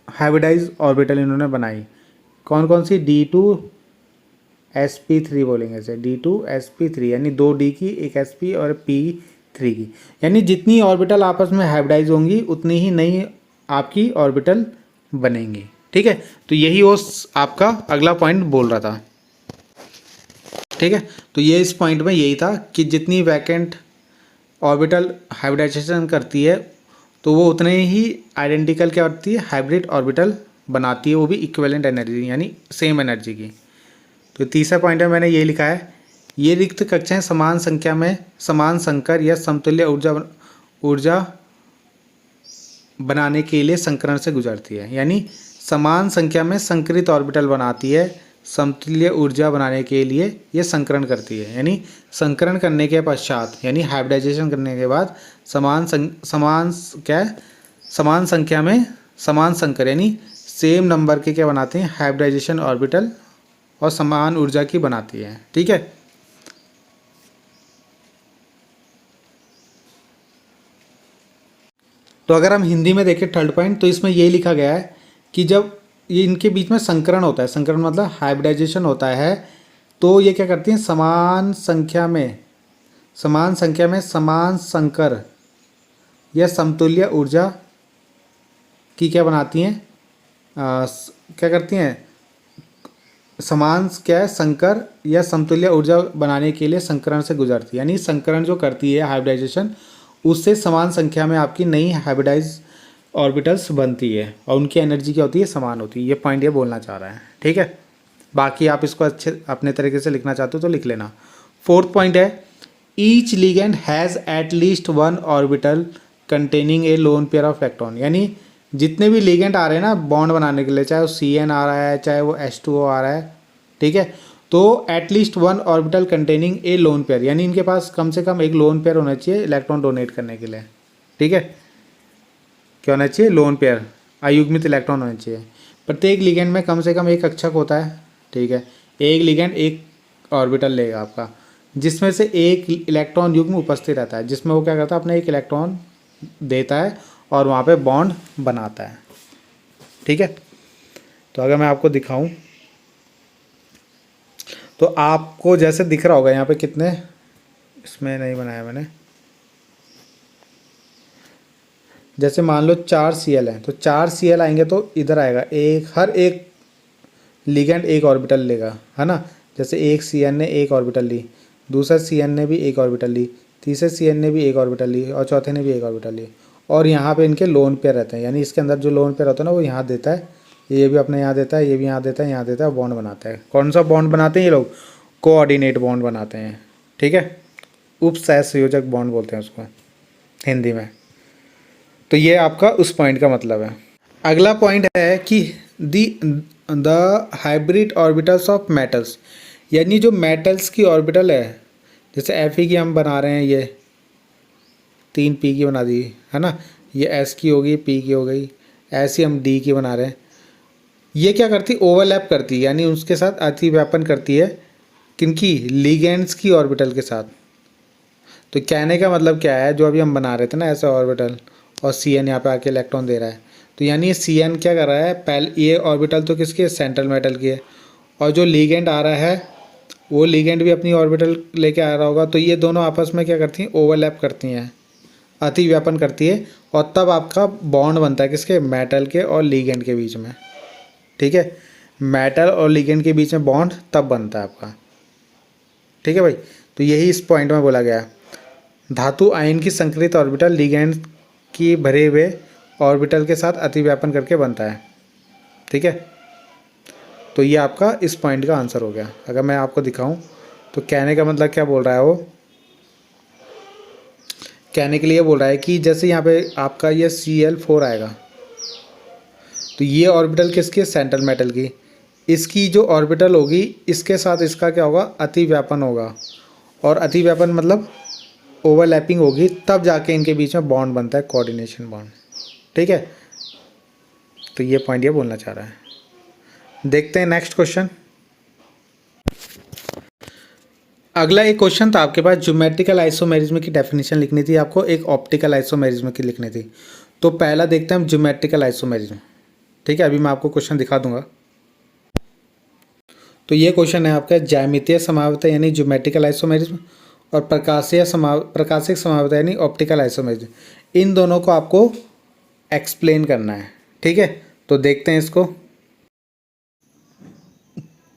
हाइब्रिडाइज ऑर्बिटल इन्होंने बनाई। कौन कौन सी, D2sp3 बोलेंगे इसे, D2sp3, यानी 2 D की, 1 sp और p3 की। यानी जितनी ऑर्बिटल आपस में हाइब्रिडाइज होंगी उतनी ही नई आपकी ऑर्बिटल बनेंगी। ठीक है, तो यही वो आपका अगला पॉइंट बोल रहा था। ठीक है, तो ये इस पॉइंट में यही था कि जितनी वैकेंट ऑर्बिटल हाइब्रिडाइजेशन करती है तो वो उतने ही आइडेंटिकल क्या होती है, हाइब्रिड ऑर्बिटल बनाती है, वो भी इक्विवेलेंट एनर्जी यानी सेम एनर्जी की। तो तीसरा पॉइंट में मैंने ये लिखा है, ये रिक्त कक्षाएं समान संख्या में समान संकर या समतुल्य ऊर्जा बनाने के लिए संकरण से गुजरती है। यानी समान संख्या में संकरित ऑर्बिटल बनाती है, समतुल्य ऊर्जा बनाने के लिए ये संकरण करती है। यानी संकरण करने के पश्चात, यानी हाइब्रिडाइजेशन करने के बाद समान संख्या में समान संकर, यानी सेम नंबर के क्या बनाते हैं, हाइब्रिडाइजेशन ऑर्बिटल, और समान ऊर्जा की बनाती है। ठीक है, तो अगर हम हिंदी में देखें थर्ड पॉइंट, तो इसमें ये लिखा गया है कि जब ये इनके बीच में संकरण होता है, संकरण मतलब हाइब्रिडाइजेशन होता है, तो ये क्या करती हैं, समान संख्या में समान संकर या समतुल्य ऊर्जा की क्या बनाती हैं, क्या करती हैं, समान क्या है, संकर या समतुल्य ऊर्जा बनाने के लिए संकरण से गुजरती है। यानी संकरण जो करती है हाइब्रिडाइजेशन, उससे समान संख्या में आपकी नई हाइब्रिडाइज ऑर्बिटल्स बनती है और उनकी एनर्जी क्या होती है, समान होती है। ये पॉइंट ये बोलना चाह रहा है, ठीक है। बाकी आप इसको अच्छे अपने तरीके से लिखना चाहते हो तो लिख लेना। फोर्थ पॉइंट है each ligand has at least one orbital containing A lone pair of electron. यानी जितने भी लिगेंड आ रहे हैं ना बॉन्ड बनाने के लिए, चाहे वो CN आ रहा है चाहे वो H2O आ रहा है, ठीक है, तो at least one orbital containing A lone pair, यानी इनके पास कम से कम एक लोन पेयर होना चाहिए इलेक्ट्रॉन डोनेट करने के लिए, ठीक है। क्या होना चाहिए, लोन पेयर, अयुग्मित इलेक्ट्रॉन होना चाहिए। प्रत्येक लिगेंड में कम से कम एक कक्षक होता है, ठीक है। एक लिगेंड एक ऑर्बिटल लेगा आपका, जिसमें से एक इलेक्ट्रॉन युग्म उपस्थित रहता है, जिसमें वो क्या करता है, अपना एक इलेक्ट्रॉन देता है और वहाँ पे बॉन्ड बनाता है, ठीक है। तो अगर मैं आपको दिखाऊं तो आपको जैसे दिख रहा होगा यहाँ पे कितने, इसमें नहीं बनाया मैंने, जैसे मान लो 4 Cl हैं तो 4 Cl आएंगे तो इधर आएगा एक, हर एक लिगेंड एक ऑर्बिटल लेगा, है ना। जैसे एक CN ने एक ऑर्बिटल ली, दूसरा CN ने भी एक ऑर्बिटल ली, तीसरे CN ने भी एक ऑर्बिटल ली और चौथे ने भी एक ऑर्बिटल ली। और यहाँ पे इनके लोन पेयर रहते हैं, यानी इसके अंदर जो लोन पेयर होता है ना वो यहाँ देता है, ये भी अपने यहाँ देता है, ये भी यहाँ देता है, यहाँ देता है, बॉन्ड बनाता है। कौन सा बॉन्ड बनाते हैं ये लोग, कोऑर्डिनेट बॉन्ड बनाते हैं, ठीक है। उपसहसंयोजक बॉन्ड बोलते हैं उसको हिंदी में। तो ये आपका उस पॉइंट का मतलब है। अगला पॉइंट है कि the hybrid orbitals of metals, यानी जो मेटल्स की ऑर्बिटल है, जैसे Fe की हम बना रहे हैं, ये 3p की बना दी, है ना, ये S की होगी, p की हो गई, ऐसी हम D की बना रहे हैं। ये क्या करती है, ओवरलैप करती है, यानी उसके साथ अतिव्यापन करती है, किनकी, लिगेंड्स की ऑर्बिटल के साथ। तो कहने का मतलब क्या है, जो अभी हम बना रहे थे ना ऐसा ऑर्बिटल, और CN यहाँ पे आके इलेक्ट्रॉन दे रहा है, तो यानी ये CN क्या कर रहा है, पहले ये ऑर्बिटल तो किसकी है, सेंट्रल मेटल की है, और जो लिगेंड आ रहा है वो लिगेंड भी अपनी ऑर्बिटल लेके आ रहा होगा। तो ये दोनों आपस में क्या करती हैं, ओवरलैप करती हैं, अतिव्यापन करती है, और तब आपका बॉन्ड बनता है किसके, मेटल के और लिगेंड के बीच में, ठीक है। मेटल और लिगेंड के बीच में बॉन्ड तब बनता है आपका, ठीक है भाई। तो यही इस पॉइंट में बोला गया है। धातु आयन की संकलित ऑर्बिटल लिगेंड की भरे हुए ऑर्बिटल के साथ अतिव्यापन करके बनता है, ठीक है। तो ये आपका इस पॉइंट का आंसर हो गया। अगर मैं आपको दिखाऊं तो कहने का मतलब क्या बोल रहा है वो, कहने के लिए बोल रहा है कि जैसे यहाँ पे आपका ये Cl4 आएगा, तो ये ऑर्बिटल किसकी है, सेंट्रल मेटल की, इसकी जो ऑर्बिटल होगी इसके साथ इसका क्या होगा, अतिव्यापन होगा, और अतिव्यापन मतलब ओवरलैपिंग होगी, तब जाके इनके बीच में बॉन्ड बनता है, कोऑर्डिनेशन बॉन्ड, ठीक है। तो ये पॉइंट ये बोलना चाह रहा है। देखते हैं नेक्स्ट क्वेश्चन। अगला एक क्वेश्चन था आपके पास, ज्योमेट्रिकल आइसोमेरिज्म की डेफिनेशन लिखनी थी आपको, एक ऑप्टिकल आइसोमेरिज्म की लिखनी थी। तो पहला देखते हैं हम ज्योमेट्रिकल आइसोमेरिज्म, ठीक है। अभी मैं आपको क्वेश्चन दिखा दूंगा। तो ये क्वेश्चन है आपका, ज्यामितीय समावता यानी ज्योमेट्रिकल आइसोमेरिज्म, और प्रकाशिक समावता यानी ऑप्टिकल आइसोमेरिज्म, इन दोनों को आपको एक्सप्लेन करना है, ठीक है। तो देखते हैं इसको।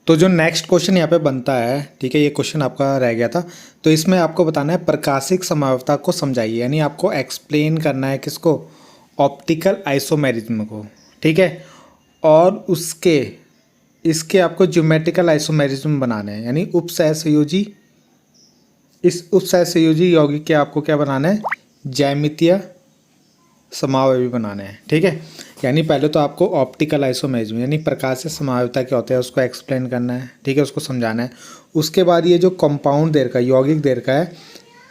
तो जो नेक्स्ट क्वेश्चन यहाँ पे बनता है, ठीक है, ये क्वेश्चन आपका रह गया था, तो इसमें आपको बताना है प्रकाशिक समावता को समझाइए, यानी आपको एक्सप्लेन करना है किसको, ऑप्टिकल आइसोमेरिज्म को, ठीक है। और इसके आपको ज्योमेट्रिकल आइसोमेरिज्म बनाना है, यानी उपसहसंयोजी, इस उपसहसंयोजी यौगिक के आपको क्या बनाना है, ज्यामितीय समावयवी बनाने हैं, ठीक है। यानी पहले तो आपको ऑप्टिकल आइसोमेरिज्म यानी प्रकाशिक समावयवता क्या होता है उसको एक्सप्लेन करना है, ठीक है, उसको समझाना है। उसके बाद ये जो कंपाउंड दे रखा है, यौगिक दे रखा है,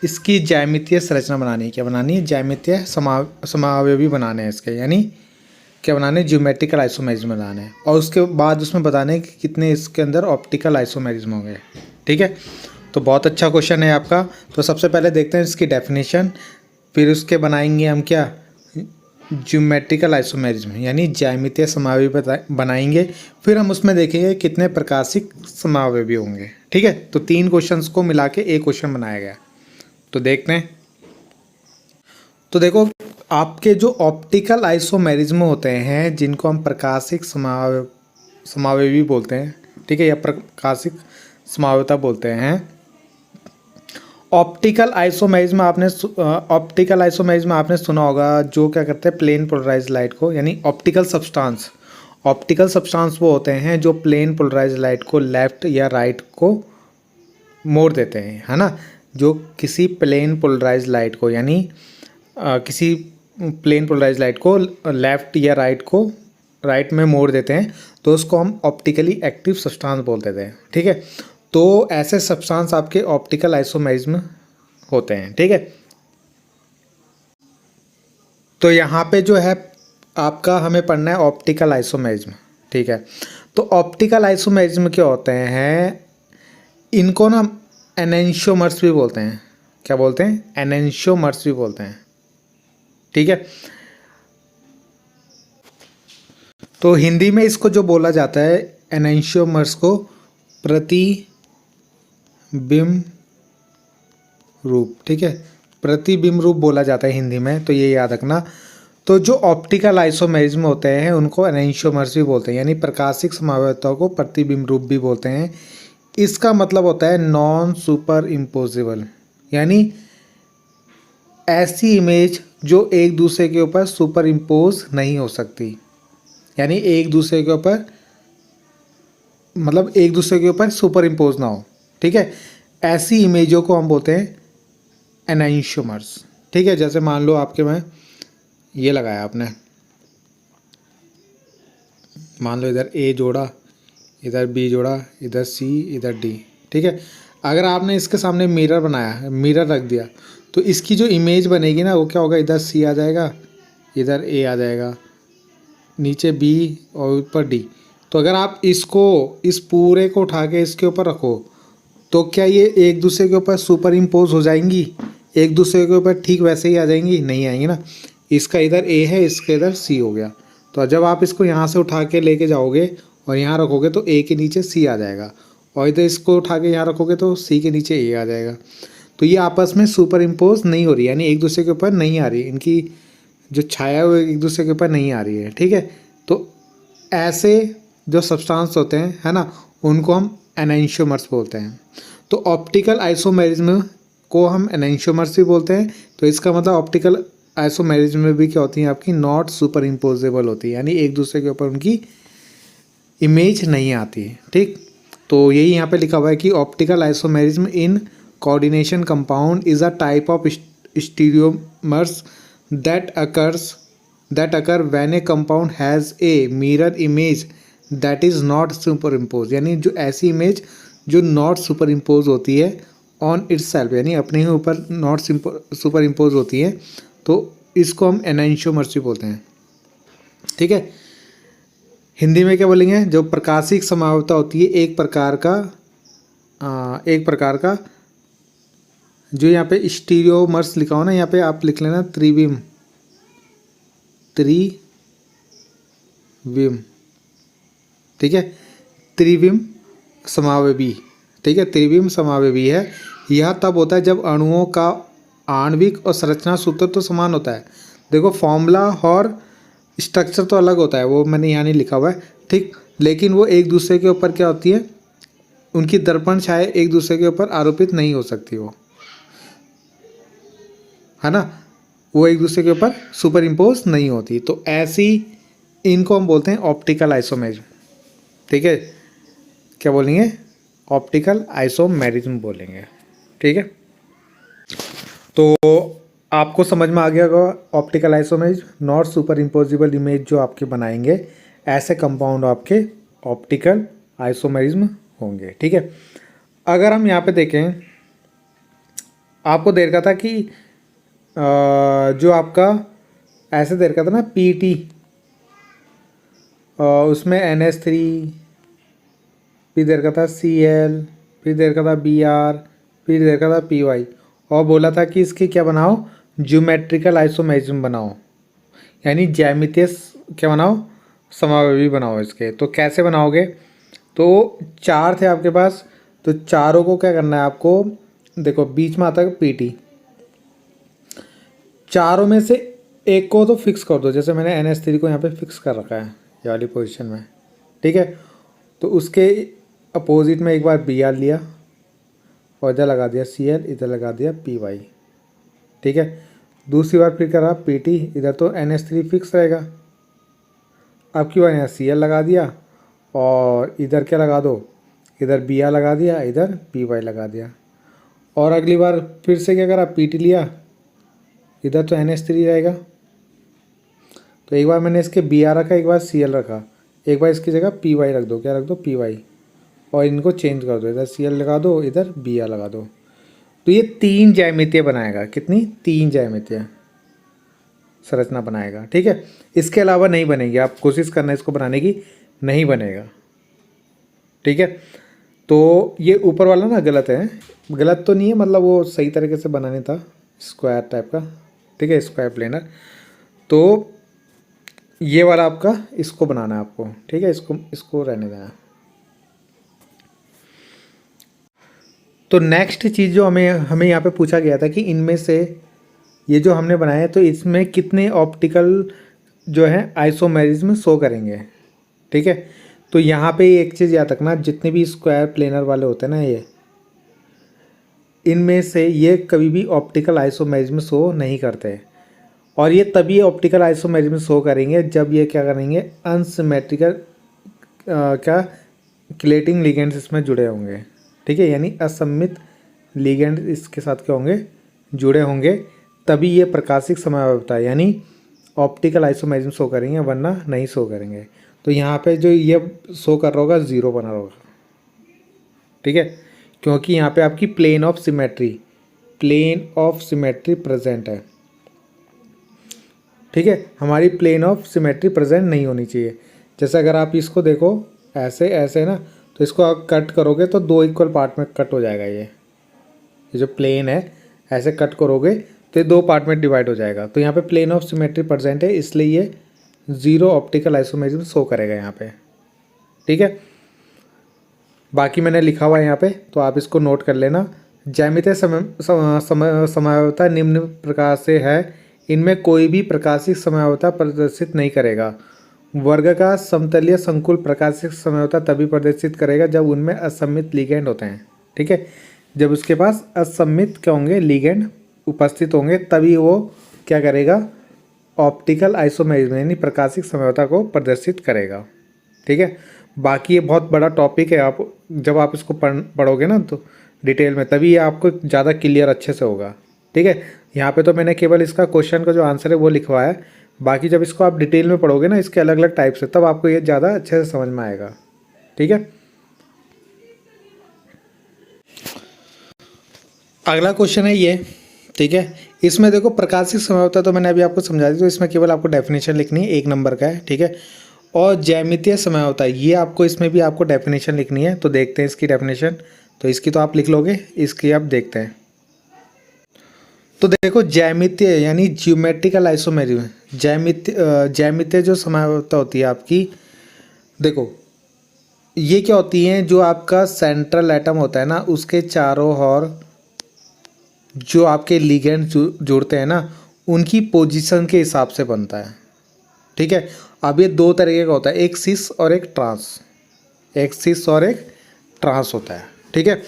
इसकी ज्यामितीय संरचना बनानी है, क्या बनानी है, ज्यामितीय समावयवी बनाने हैं इसके, यानी क्या बनाने, ज्योमेट्रिकल आइसोमेरिज्म बनाने हैं। और उसके बाद उसमें बताने कि कितने इसके अंदर ऑप्टिकल आइसोमेरिज्म होंगे, ठीक है। तो बहुत अच्छा क्वेश्चन है आपका। तो सबसे पहले देखते हैं इसकी डेफिनेशन, फिर उसके बनाएंगे हम क्या, ज्योमेट्रिकल आइसोमेरिज्म यानी ज्यामितीय समावयवी बनाएंगे, फिर हम उसमें देखेंगे कितने प्रकाशिक समावयवी होंगे, ठीक है। तो 3 क्वेश्चंस को मिला के एक क्वेश्चन बनाया गया। तो देखते हैं। तो देखो आपके जो ऑप्टिकल आइसोमेरिज्म होते हैं जिनको हम प्रकाशिक समावेवी बोलते हैं, ठीक है, या प्रकाशिक समावता बोलते हैं। ऑप्टिकल आइसोमेरिज्म आपने सुना होगा, जो क्या करते हैं प्लेन पोलराइज लाइट को, यानी ऑप्टिकल सब्सटेंस वो होते हैं जो प्लेन पोलराइज लाइट को लेफ्ट या राइट को मोड़ देते हैं, है ना। जो किसी प्लेन पोलराइज लाइट को, यानी किसी प्लेन पोलराइज लाइट को लेफ्ट या राइट में मोड़ देते हैं, तो उसको हम ऑप्टिकली एक्टिव सब्सटेंस बोल देते हैं, ठीक है। तो ऐसे सब्सटेंस आपके ऑप्टिकल आइसोमेरिज्म होते हैं, ठीक है। तो यहाँ पे जो है आपका हमें पढ़ना है ऑप्टिकल आइसोमेरिज्म, ठीक है। तो ऑप्टिकल आइसोमेरिज्म क्या होते हैं, इनको ना एनेंशियोमर्स भी बोलते हैं। क्या बोलते हैं? एनेंशियोमर्स भी बोलते हैं, ठीक है। तो हिंदी में इसको जो बोला जाता है एनेंशियोमर्स को प्रतिबिंब रूप, ठीक है, प्रतिबिंब रूप बोला जाता है हिंदी में, तो ये याद रखना। तो जो ऑप्टिकल आइसोमेरिज्म होते हैं उनको एनेंशियोमर्स भी बोलते हैं, यानी प्रकाशिक संभाव्यताओं को प्रतिबिंब रूप भी बोलते हैं। इसका मतलब होता है नॉन सुपर इम्पोजिबल, यानी ऐसी इमेज जो एक दूसरे के ऊपर सुपर इम्पोज नहीं हो सकती, यानी एक दूसरे के ऊपर मतलब एक दूसरे के ऊपर सुपर इम्पोज ना हो, ठीक है। ऐसी इमेजों को हम बोलते हैं एनेंशियोमर्स, ठीक है। जैसे मान लो आपके में ये लगाया आपने, मान लो इधर ए जोड़ा, इधर बी जोड़ा, इधर सी, इधर डी, ठीक है। अगर आपने इसके सामने मिरर बनाया, मिरर रख दिया, तो इसकी जो इमेज बनेगी ना वो क्या होगा, इधर सी आ जाएगा, इधर ए आ जाएगा, नीचे बी और ऊपर डी। तो अगर आप इसको इस पूरे को उठा के इसके ऊपर रखो तो क्या ये एक दूसरे के ऊपर सुपर इम्पोज हो जाएंगी, एक दूसरे के ऊपर ठीक वैसे ही आ जाएंगी? नहीं आएंगी ना। इसका इधर ए है, इसके इधर सी हो गया, तो जब आप इसको यहाँ से उठा के लेके जाओगे और यहाँ रखोगे तो ए के नीचे सी आ जाएगा, और इधर इसको उठा के यहाँ रखोगे तो सी के नीचे ए आ जाएगा। तो ये आपस में सुपर इम्पोज नहीं हो रही, यानी एक दूसरे के ऊपर नहीं आ रही, इनकी जो छाया वो एक दूसरे के ऊपर नहीं आ रही है, ठीक है। तो ऐसे जो सब्सटेंस होते हैं, है ना, उनको हम एनेंशियोमर्स बोलते हैं। तो ऑप्टिकल आइसोमेरिज्म को हम एनेंशियोमर्स भी बोलते हैं। तो इसका मतलब ऑप्टिकल आइसोमेरिज्म में भी क्या होती है आपकी, नॉट सुपर इम्पोजेबल होती है, यानी एक दूसरे के ऊपर उनकी इमेज नहीं आती है, ठीक। तो यही यहाँ पे लिखा हुआ है कि optical isomerism in coordination compound is a type of stereomers that occur when a compound has a mirror image that is not superimposed, यानी जो ऐसी इमेज जो नॉट सुपर इम्पोज होती है ऑन इट्स सेल्फ, यानी अपने ही ऊपर नॉट सुपर इम्पोज होती है, तो इसको हम एनेंशियोमर्स भी बोलते हैं, ठीक है। हिंदी में क्या बोलेंगे, जो प्रकाशिक संभाव्यता होती है एक प्रकार का जो यहाँ पे स्टीरियोमर्स लिखा हो ना, यहाँ पे आप लिख लेना त्रिविम, ठीक है, त्रिविम समावेवी, ठीक है, त्रिविम समावेवी है। यह तब होता है जब अणुओं का आणविक और संरचना सूत्र तो समान होता है। देखो फॉर्मूला और स्ट्रक्चर तो अलग होता है, वो मैंने यहाँ नहीं लिखा हुआ है, ठीक, लेकिन वो एक दूसरे के ऊपर क्या होती है, उनकी दर्पण छाया एक दूसरे के ऊपर आरोपित नहीं हो सकती, वो है ना, वो एक दूसरे के ऊपर सुपर इम्पोज नहीं होती। तो ऐसी इनको हम बोलते हैं ऑप्टिकल आइसोमेरिज्म, ठीक है। क्या बोलेंगे, ऑप्टिकल आइसोमेरिज्म बोलेंगे, ठीक है। तो आपको समझ में आ गया होगा optical isomerism, not super imposable image जो आपके बनाएंगे, ऐसे कंपाउंड आपके ऑप्टिकल आइसोमेरिज्म होंगे, ठीक है। अगर हम यहाँ पे देखें, आपको दे रखा था कि जो आपका ऐसे दे रखा था ना पीटी, उसमें NH3, फिर दे रखा था Cl, फिर दे रखा था Br, फिर दे रखा था Py, और बोला था कि इसकी क्या बनाओ, ज्योमेट्रिकल आइसोमेरिज्म बनाओ, यानी ज्यामितीय क्या बनाओ, समावेवी बनाओ इसके। तो कैसे बनाओगे, तो चार थे आपके पास, तो चारों को क्या करना है आपको, देखो बीच में आता है पीटी, चारों में से एक को तो फिक्स कर दो, जैसे मैंने NH3 को यहाँ पे फिक्स कर रखा है ये वाली पोजीशन में, ठीक है। तो उसके अपोजिट में एक बार Br लिया और इधर लगा दिया Cl, इधर लगा दिया Py, ठीक है। दूसरी बार फिर करा Pt, इधर तो NH3 फिक्स रहेगा। अब की बार यहाँ Cl लगा दिया और इधर क्या लगा दो, इधर Br लगा दिया, इधर Py लगा दिया। और अगली बार फिर से क्या करा, Pt लिया, इधर तो NH3 रहेगा। तो एक बार मैंने इसके Br रखा, एक बार Cl रखा, एक बार इसकी जगह Py रख दो, क्या रख दो, Py, और इनको चेंज कर दो, इधर Cl लगा दो, इधर Br लगा दो। तो ये 3 ज्यामितीय बनाएगा, कितनी, 3 ज्यामितीय संरचना बनाएगा, ठीक है। इसके अलावा नहीं बनेगी, आप कोशिश करना इसको बनाने की, नहीं बनेगा, ठीक है। तो ये ऊपर वाला ना गलत है, गलत तो नहीं है, मतलब वो सही तरीके से बनाने था, स्क्वायर टाइप का, ठीक है, स्क्वायर प्लेनर। तो ये वाला आपका इसको बनाना है आपको, ठीक है, इसको रहने देना। तो नेक्स्ट चीज़ जो हमें यहाँ पे पूछा गया था कि इनमें से ये जो हमने बनाया है तो इसमें कितने ऑप्टिकल जो है आइसोमेरिज्म शो करेंगे, ठीक है। तो यहाँ पे एक चीज़ याद रखना, जितने भी स्क्वायर प्लेनर वाले होते हैं ना, ये इनमें से ये कभी भी ऑप्टिकल आइसोमेरिज्म शो नहीं करते। और ये तभी ऑप्टिकल आइसोमेरिज्म शो करेंगे जब ये क्या करेंगे, अनसिमेट्रिकल क्या क्लेटिंग लिगेंड्स इसमें जुड़े होंगे, ठीक है, यानी असममित लिगेंड इसके साथ क्या होंगे, जुड़े होंगे, तभी ये प्रकाशिक समयावता यानी ऑप्टिकल आइसोमेरिज्म शो करेंगे, वरना नहीं शो करेंगे। तो यहाँ पे जो ये शो कर रहा होगा 0 बना होगा, ठीक है, क्योंकि यहाँ पे आपकी प्लेन ऑफ सिमेट्री प्रेजेंट है, ठीक है। हमारी प्लेन ऑफ सिमेट्री प्रेजेंट नहीं होनी चाहिए। जैसे अगर आप इसको देखो ऐसे ऐसे ना, तो इसको आप कट करोगे तो 2 इक्वल पार्ट में कट हो जाएगा। ये जो प्लेन है ऐसे कट करोगे तो ये 2 पार्ट में डिवाइड हो जाएगा। तो यहाँ पे प्लेन ऑफ सिमेट्री प्रेजेंट है, इसलिए ये 0 ऑप्टिकल आइसोमेरिज्म शो करेगा यहाँ पे, ठीक है। बाकी मैंने लिखा हुआ है यहाँ पे, तो आप इसको नोट कर लेना। ज्यामितीय समयावता निम्न प्रकार से है, इनमें कोई भी प्रकाशिक समयावता प्रदर्शित नहीं करेगा। वर्ग का समतलीय संकुल प्रकाशिक समयावता तभी प्रदर्शित करेगा जब उनमें असममित लिगेंड होते हैं, ठीक है। जब उसके पास असममित क्या होंगे, लिगेंड उपस्थित होंगे, तभी वो क्या करेगा, ऑप्टिकल आइसोमेरिज्म यानी प्रकाशिक समयावता को प्रदर्शित करेगा, ठीक है। बाकी ये बहुत बड़ा टॉपिक है, आप जब आप इसको पढ़ोगे ना तो डिटेल में, तभी ये आपको ज़्यादा क्लियर अच्छे से होगा, ठीक है। यहाँ पे तो मैंने केवल इसका क्वेश्चन का जो आंसर है वो लिखवाया है, बाकी जब इसको आप डिटेल में पढ़ोगे ना इसके अलग अलग टाइप से, तब आपको ये ज़्यादा अच्छे से समझ में आएगा, ठीक है। अगला क्वेश्चन है ये, ठीक है। इसमें देखो प्रकाशिक समयावता तो मैंने अभी आपको समझा दी, तो इसमें केवल आपको डेफिनेशन लिखनी है, 1 नंबर का है, ठीक है। और ज्यामितीय समयावता ये आपको, इसमें भी आपको डेफिनेशन लिखनी है। तो देखते हैं इसकी डेफिनेशन, तो इसकी तो आप लिख लोगे, इसकी आप देखते हैं। तो देखो ज्यामितीय यानी ज्योमेट्रिकल आइसोमेरिज्म, ज्यामितीय जो समयावता होती है आपकी, देखो ये क्या होती है, जो आपका सेंट्रल एटम होता है ना, उसके चारों ओर जो आपके लिगेंड जुड़ते हैं ना, उनकी पोजीशन के हिसाब से बनता है, ठीक है। अब ये 2 तरीके का होता है, एक सिस और एक ट्रांस होता है, ठीक है।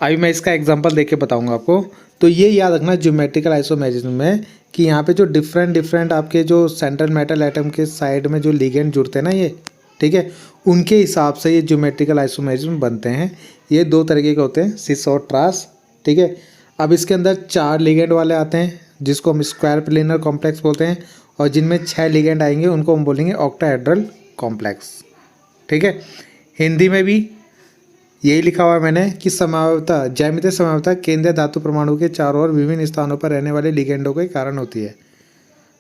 अभी मैं इसका एग्जांपल देके बताऊंगा आपको। तो ये याद रखना ज्योमेट्रिकल आइसोमेरिज्म में कि यहाँ पे जो डिफरेंट आपके जो सेंट्रल मेटल एटम के साइड में जो लिगेंड जुड़ते हैं ना ये, ठीक है, उनके हिसाब से ये ज्योमेट्रिकल आइसोमेरिज्म बनते हैं। ये 2 तरीके के होते हैं, सिस और ट्रांस, ठीक है। अब इसके अंदर 4 लिगेंड वाले आते हैं जिसको हम स्क्वायर प्लेनर कॉम्प्लेक्स बोलते हैं, और जिनमें 6 लिगेंड आएंगे उनको हम बोलेंगे ऑक्टाहेड्रल कॉम्प्लेक्स, ठीक है। हिंदी में भी यही लिखा हुआ है मैंने कि समयावता, ज्यामितीय समयावता केंद्रीय धातु परमाणु के चारों ओर विभिन्न स्थानों पर रहने वाले लिगेंडों के कारण होती है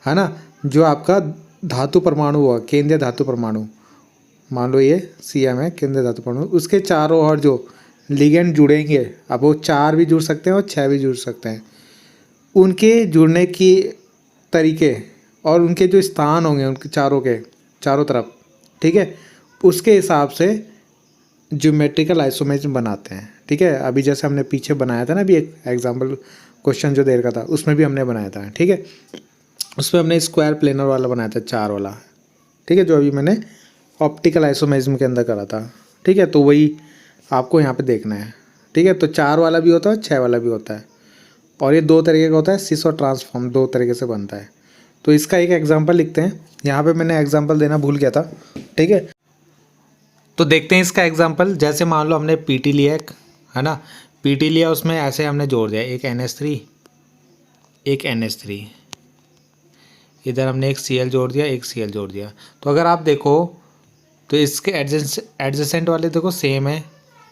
ना। जो आपका धातु परमाणु हुआ, केंद्रीय धातु परमाणु, मान लो ये CM है, केंद्रीय धातु परमाणु, उसके चारों ओर जो लिगेंड जुड़ेंगे, अब वो 4 भी जुड़ सकते हैं और 6 भी जुड़ सकते हैं, उनके जुड़ने की तरीके और उनके जो स्थान होंगे उनके चारों तरफ, ठीक है, उसके हिसाब से ज्योमेट्रिकल आइसोमेरिज्म बनाते हैं, ठीक है। अभी जैसे हमने पीछे बनाया था ना, अभी एक एग्जांपल क्वेश्चन जो दे रखा था उसमें भी हमने बनाया था, ठीक है। उसमें हमने स्क्वायर प्लेनर वाला बनाया था 4 वाला, ठीक है, जो अभी मैंने ऑप्टिकल आइसोमेरिज्म के अंदर करा था, ठीक है। तो वही आपको यहाँ पे देखना है, ठीक है। तो 4 वाला भी होता है, 6 वाला भी होता है, और ये 2 तरीके का होता है, सिस और ट्रांसफॉर्म 2 तरीके से बनता है। तो इसका एक एग्जांपल लिखते हैं, यहाँ पे मैंने एग्जांपल देना भूल गया था, ठीक है। तो देखते हैं इसका एग्जांपल। जैसे मान लो हमने पीटी लिया है ना, पीटी लिया, उसमें ऐसे हमने जोड़ दिया एक NH3 एक NH3, इधर हमने एक Cl जोड़ दिया, एक Cl जोड़ दिया। तो अगर आप देखो तो इसके एडजेसेंट वाले देखो सेम है,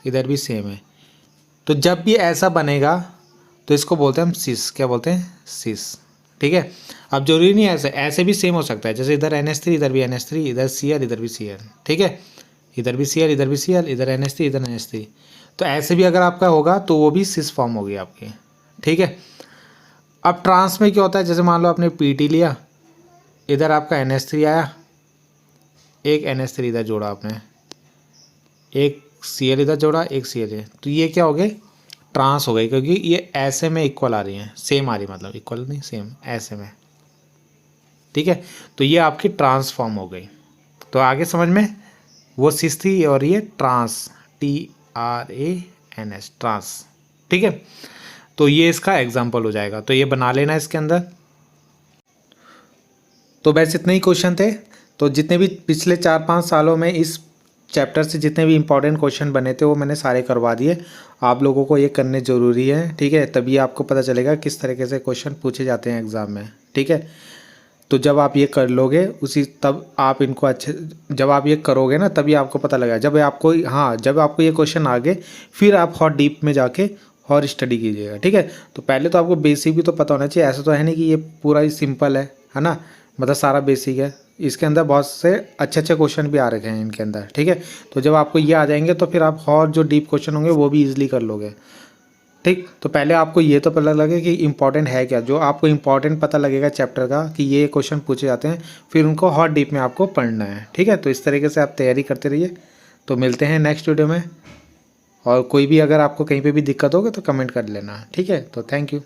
इधर भी सेम है। तो जब भी ऐसा बनेगा तो इसको बोलते हैं हम सिस, क्या बोलते हैं, सिस, ठीक है। अब जरूरी नहीं है ऐसे भी सेम हो सकता है, जैसे इधर NH3 इधर भी NH3, इधर Cl इधर भी Cl, ठीक है, इधर भी Cl इधर भी Cl, इधर NH3 इधर NH3। तो ऐसे भी अगर आपका होगा तो वो भी सिस फॉर्म होगी आपकी, ठीक है। अब ट्रांस में क्या होता है, जैसे मान लो आपने पीटी लिया, इधर आपका NH3 आया, एक NH3 इधर जोड़ा आपने, एक Cl इधर जोड़ा, एक Cl, तो ये क्या हो गए, ट्रांस हो गई, क्योंकि ये ऐसे में इक्वल आ रही हैं, सेम आ रही, मतलब इक्वल नहीं सेम, ऐसे में, ठीक है। तो ये आपकी ट्रांसफॉर्म हो गई। तो आगे समझ में, वो सिस थी और ये ट्रांस, TRANS, ट्रांस, ठीक है। तो ये इसका एग्जाम्पल हो जाएगा, तो ये बना लेना इसके अंदर। तो बस इतने ही क्वेश्चन थे। तो जितने भी पिछले 4-5 सालों में इस चैप्टर से जितने भी इंपॉर्टेंट क्वेश्चन बने थे वो मैंने सारे करवा दिए। आप लोगों को ये करने ज़रूरी है, ठीक है, तभी आपको पता चलेगा किस तरीके से क्वेश्चन पूछे जाते हैं एग्ज़ाम में, ठीक है। तो जब आप ये कर लोगे तब आप इनको अच्छे, जब आप ये करोगे ना तभी आपको पता लगेगा। जब आपको ये क्वेश्चन आ गए फिर आप और डीप में जाके और स्टडी कीजिएगा, ठीक है। तो पहले तो आपको बेसिक भी तो पता होना चाहिए, ऐसा तो है नहीं कि ये पूरा ही सिंपल है ना, मतलब सारा बेसिक है। इसके अंदर बहुत से अच्छे अच्छे क्वेश्चन भी आ रखे हैं इनके अंदर, ठीक है। तो जब आपको ये आ जाएंगे तो फिर आप और जो डीप क्वेश्चन होंगे वो भी ईजिली कर लोगे, ठीक। तो पहले आपको ये तो पता लगे कि इंपॉर्टेंट है क्या, जो आपको इंपॉर्टेंट पता लगेगा चैप्टर का कि ये क्वेश्चन पूछे जाते हैं, फिर उनको और डीप में आपको पढ़ना है, ठीक है। तो इस तरीके से आप तैयारी करते रहिए। तो मिलते हैं नेक्स्ट वीडियो में, और कोई भी अगर आपको कहीं पे भी दिक्कत होगी तो कमेंट कर लेना, ठीक है। तो थैंक यू।